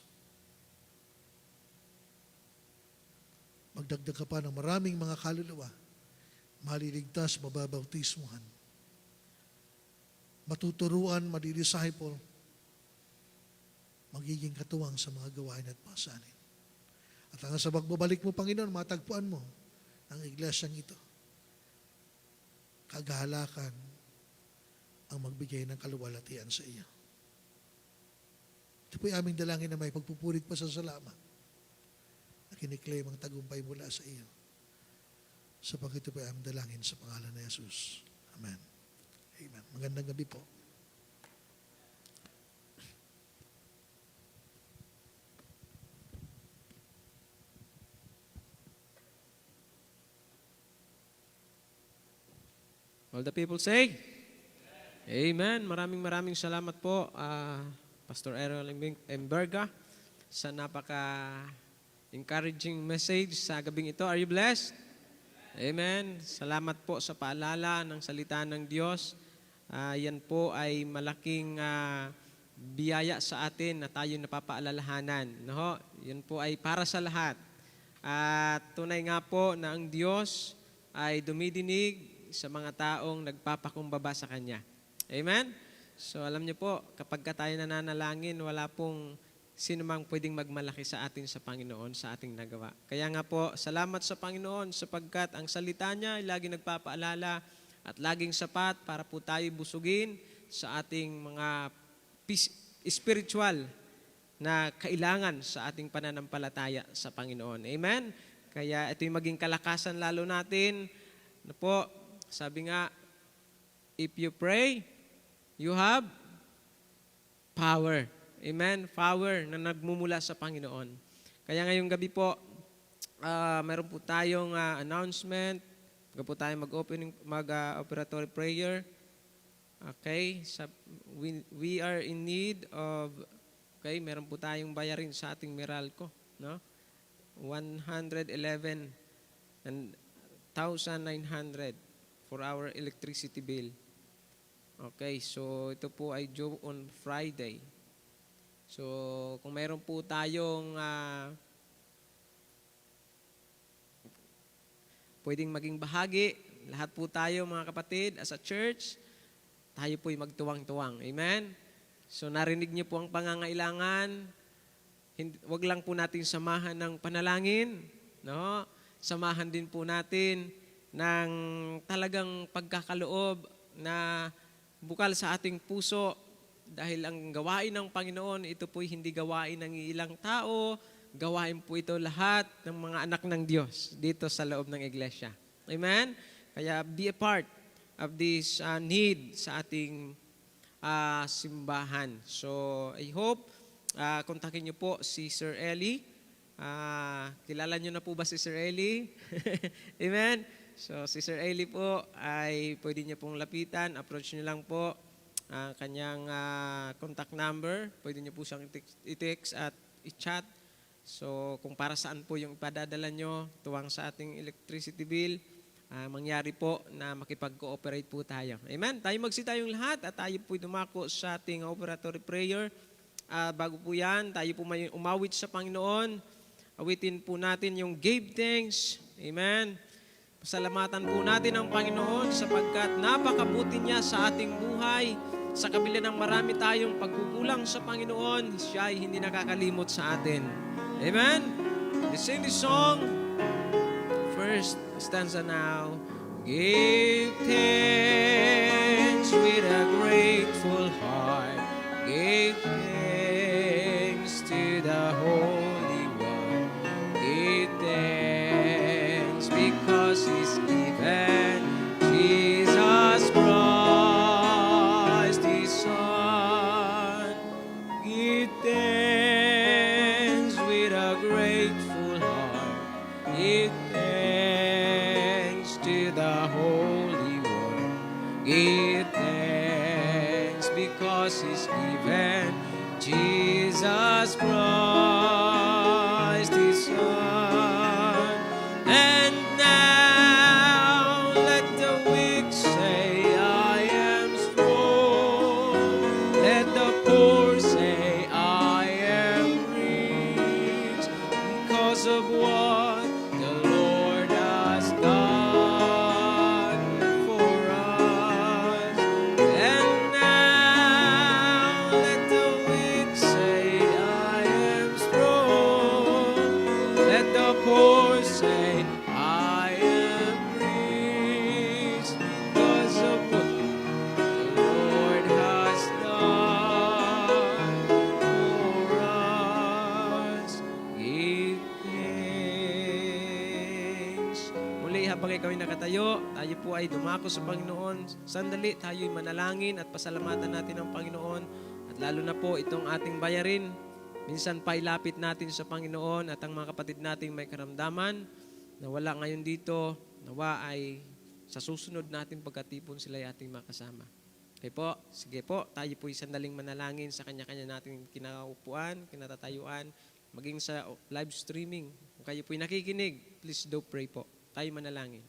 Magdagdag ka pa ng maraming mga kaluluwa, maliligtas, mababautismuhan, matuturuan, madidisciple, magiging katuwang sa mga gawain at pasanin. At hanggang sa pagbabalik mo, Panginoon, matagpuan mo ang iglesyang ito. Kagahalakan ang magbigay ng kaluwalhatian sa iyo. Ito po'y aming dalangin na may pagpupurit pa sa salamat na kiniklaim ang tagumpay mula sa iyo. Sapagkat ito po'y aming dalangin sa pangalan ni Jesus. Amen. Amen. Magandang gabi po. All the people say, Amen. Maraming salamat po, Pastor Errol Emberga, sa napaka-encouraging message sa gabing ito. Are you blessed? Amen. Salamat po sa paalala ng salita ng Diyos. Yan po ay malaking biyaya sa atin na tayo napapaalalahanan. No? Yan po ay para sa lahat. At tunay nga po na ang Diyos ay dumidinig sa mga taong nagpapakumbaba sa Kanya. Amen? So alam niyo po, kapag tayo nananalangin, wala pong sino mang pwedeng magmalaki sa atin sa Panginoon sa ating nagawa. Kaya nga po, salamat sa Panginoon sapagkat ang salita niya ay laging nagpapaalala at laging sapat para po tayo busugin sa ating mga spiritual na kailangan sa ating pananampalataya sa Panginoon. Amen? Kaya ito'y maging kalakasan lalo natin na po, sabi nga, if you pray, you have power. Amen? Power na nagmumula sa Panginoon. Kaya ngayong gabi po, meron po tayong announcement. Huwag po tayo mag-operatory prayer. Okay? We are in need of, okay, meron po tayong bayarin sa ating Meralco. No? 111,900 for our electricity bill. Okay, so ito po ay due on Friday. So, kung mayroon po tayong pwedeng maging bahagi, lahat po tayo mga kapatid, as a church, tayo po'y magtuwang-tuwang. Amen? So, narinig niyo po ang pangangailangan. Wag lang po natin samahan ng panalangin. No? Samahan din po natin ng talagang pagkakaloob na bukal sa ating puso dahil ang gawain ng Panginoon, ito po'y hindi gawain ng ilang tao, gawain po ito lahat ng mga anak ng Diyos dito sa loob ng iglesia. Amen? Kaya be a part of this need sa ating simbahan. So, I hope, kontakin niyo po si Sir Eli. Kilala niyo na po ba si Sir Eli? Amen? So, si Sir Eli po ay pwede niyo pong lapitan. Approach niyo lang po ang kanyang contact number. Pwede niyo po siyang i-text at i-chat. So, kung para saan po yung ipadadala niyo tuwang sa ating electricity bill, mangyari po na makipag-cooperate po tayo. Amen? Tayo magsitayong lahat at tayo po dumako sa ating operatory prayer. Bago po yan, tayo po may umawit sa Panginoon. Awitin po natin yung give thanks. Amen? Pasalamatan po natin ang Panginoon sapagkat napakabuti niya sa ating buhay. Sa kabila ng marami tayong pagkukulang sa Panginoon, siya ay hindi nakakalimot sa atin. Amen? Let's sing this song. First stanza now. Give thanks with a grateful heart. Give thanks to the Holy One. Give thanks because He's given Jesus Christ, His Son. Give thanks with a grateful heart. Give thanks to the Holy One. Give thanks because His Jesus Christ, His Son. And now let the weak say, I am strong. Let the poor say, I am rich, because of what the Lord has done for us. And now let the weak say, I am strong. Let the poor say, I am rich, because of what the Lord has done for us. Give thanks. Muli, habang ikaw ay nakatayo, tayo po ay dumako sa Panginoon. Sandali, tayo ay manalangin at pasalamatan natin ang Panginoon. At lalo na po itong ating bayarin. Minsan pa ilapit natin sa Panginoon at ang mga kapatid nating may karamdaman na wala ngayon dito, nawa ay sa susunod natin pagkatipon sila ay ating makasama. Okay po, sige po, tayo po sandaling manalangin sa kanya-kanya nating kinaupuan, kinatatayuan, maging sa live streaming. Kung kayo po nakikinig, please do pray po. Tayo manalangin.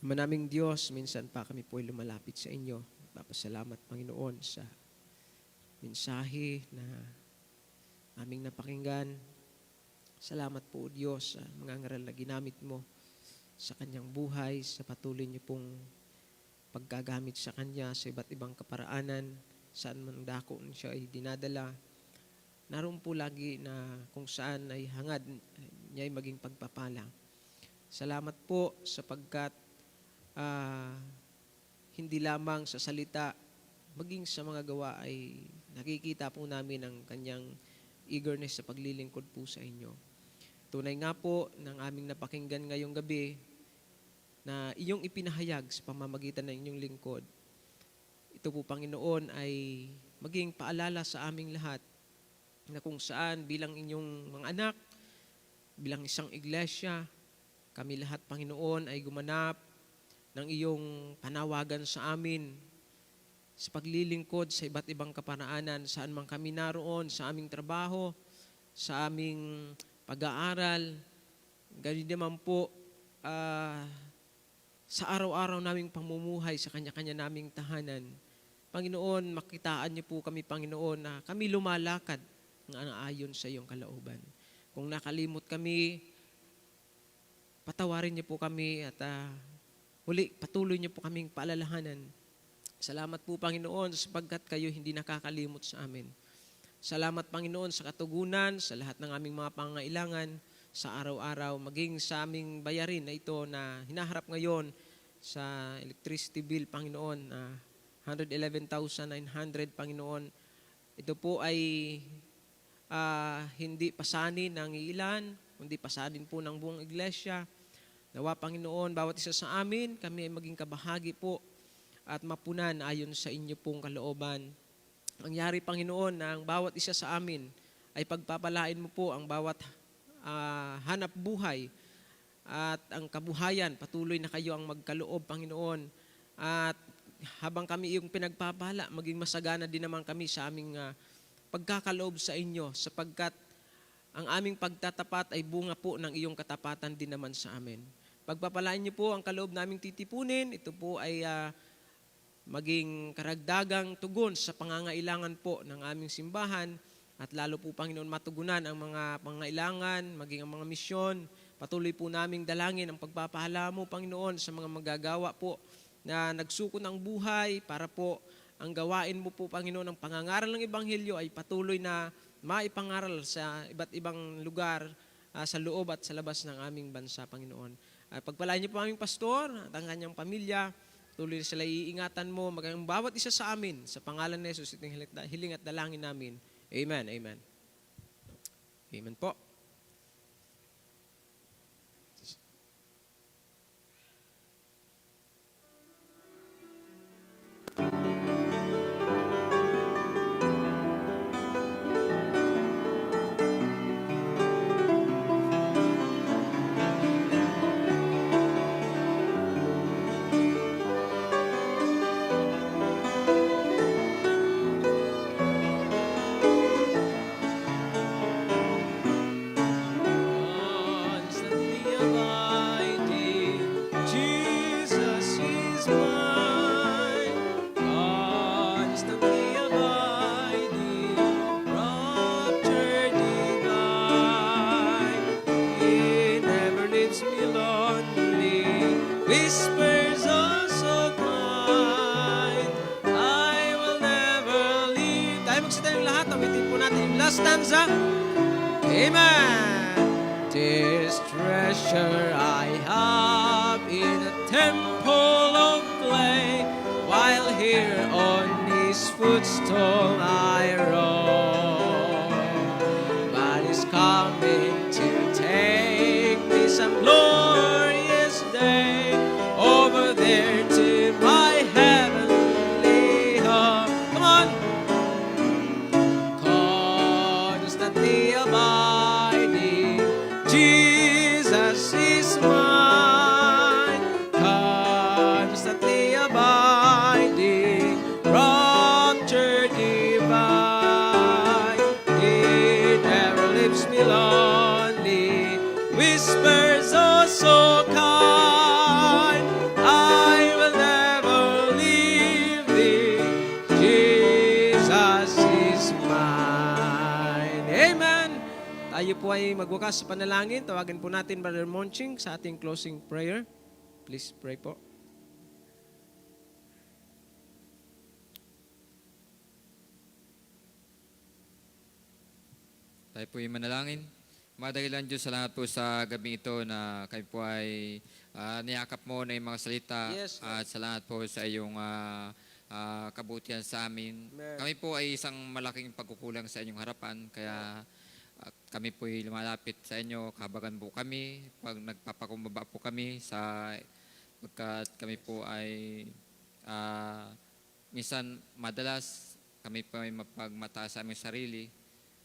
Ama naming Diyos, minsan pa kami po ay lumalapit sa inyo. Papasalamat, Panginoon, sa mensahe na aming napakinggan. Salamat po, Diyos, sa mga ngaral na ginamit mo sa kanyang buhay, sa patuloy niyo pong paggagamit sa kanya sa iba't ibang kaparaanan, saan man dako siya ay dinadala. Naroon po lagi na kung saan ay hangad niya ay maging pagpapala. Salamat po sapagkat hindi lamang sa salita, maging sa mga gawa ay nakikita po namin ang kanyang eagerness sa paglilingkod po sa inyo. Tunay nga po ng aming napakinggan ngayong gabi na iyong ipinahayag sa pamamagitan ng inyong lingkod. Ito po, Panginoon, ay maging paalala sa aming lahat na kung saan bilang inyong mga anak, bilang isang iglesia, kami lahat, Panginoon, ay gumanap ng iyong panawagan sa amin sa paglilingkod sa iba't ibang kaparaanan, saan man kami naroon, sa aming trabaho, sa aming pag-aaral, ganyan naman po sa araw-araw naming pamumuhay sa kanya-kanya naming tahanan. Panginoon, makitaan niyo po kami, Panginoon, na kami lumalakad ng ayon sa iyong kalooban. Kung nakalimot kami, patawarin niyo po kami at muli, patuloy niyo po kaming paalalahanan. Salamat po, Panginoon, sapagkat kayo hindi nakakalimot sa amin. Salamat, Panginoon, sa katugunan, sa lahat ng aming mga pangangailangan, sa araw-araw, maging sa aming bayarin na ito na hinaharap ngayon sa electricity bill, Panginoon, na 111,900, Panginoon. Ito po ay hindi pasanin ng ilan, kundi pasanin po ng buong iglesia. Nawa, Panginoon, bawat isa sa amin, kami ay maging kabahagi po at mapunan ayon sa inyo pong kalooban. Mangyari, Panginoon, na ang bawat isa sa amin ay pagpapalain mo po ang bawat hanap buhay at ang kabuhayan. Patuloy na kayo ang magkaloob, Panginoon. At habang kami iyong pinagpapala, maging masagana din naman kami sa aming pagkakaloob sa inyo sapagkat ang aming pagtatapat ay bunga po ng iyong katapatan din naman sa amin. Pagpapalain niyo po ang kaloob naming titipunin. Ito po ay maging karagdagang tugon sa pangangailangan po ng aming simbahan At lalo po, Panginoon, matugunan ang mga pangailangan, maging ang mga misyon. Patuloy po naming dalangin ang pagpapahala mo, Panginoon, sa mga magagawa po na nagsuko ng buhay para po ang gawain mo po, Panginoon, ang pangangaral ng Ebanghelyo ay patuloy na maipangaral sa iba't ibang lugar sa loob at sa labas ng aming bansa, Panginoon. Pagpalain niyo po aming pastor at ang kanyang pamilya. Tuloy sila iingatan mo, maging bawat isa sa amin. Sa pangalan ni Jesus, itong hiling at dalangin namin. Amen, amen. Amen po. Constantly abiding, Jesus is mine. Constantly abiding, rapture divine. He never leaves me lonely, whispers also kind. I will never leave. Tayo magsita yung lahat. Awitin po natin yung last stanza. Amen. This treasure I have in a temple of clay, while here on His footstool I roam. But He's coming to take me some glorious day over there to my heavenly home. Come on. Constantly abiding, Jesus is mine. Constantly abiding, rapture divine. He never leaves me lonely, whispers oh so kind. I will never leave thee, Jesus is mine. Amen. Tayo po ay magwakas sa panalangin. Tawagan po natin Brother Monching sa ating closing prayer. Please pray po. Tayo po yung manalangin. Madagilan Diyos, salamat po sa gabi ito na kayo po ay niyakap mo na yung mga salita. Yes, Lord. At salamat po sa iyong kabutihan sa amin. Amen. Kami po ay isang malaking pagkukulang sa inyong harapan. Kaya kami po ay lumalapit sa inyo. Kabagan po kami. Pag nagpapakumbaba po kami pagkat kami po ay minsan madalas kami po ay mapagmataas sa aming sarili.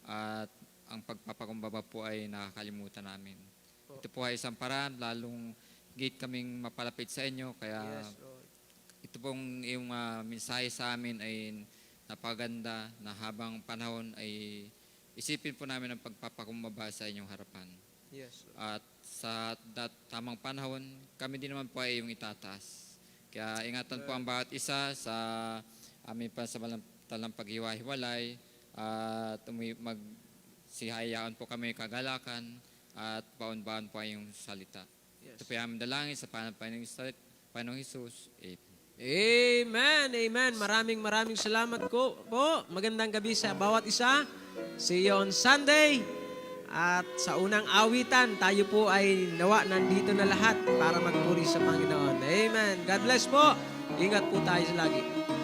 At ang pagpapakumbaba po ay nakakalimutan namin. Ito po ay isang paraan, lalong gate kaming mapalapit sa inyo. Kaya Yes, Lord. ito pong yung mensahe sa amin ay napaganda na habang panahon ay isipin po namin ang pagpapakumbaba sa inyong harapan. Yes, Lord. At sa tamang panahon, kami din naman po ay yung itataas. Kaya ingatan po ang bawat isa sa aming pansamantalang paghiwa-hiwalay at magsihayaan po kami kagalakan at baon-baon po ay yung salita. Yes. Ito po yung aming dalangin sa Panginoong Jesus. Amen. Amen. Amen. Maraming salamat po. Magandang gabi sa bawat isa. See you on Sunday. At sa unang awitan, tayo po ay nawa nandito na lahat para magpuri sa Panginoon. Amen. God bless po. Ingat po tayo lagi.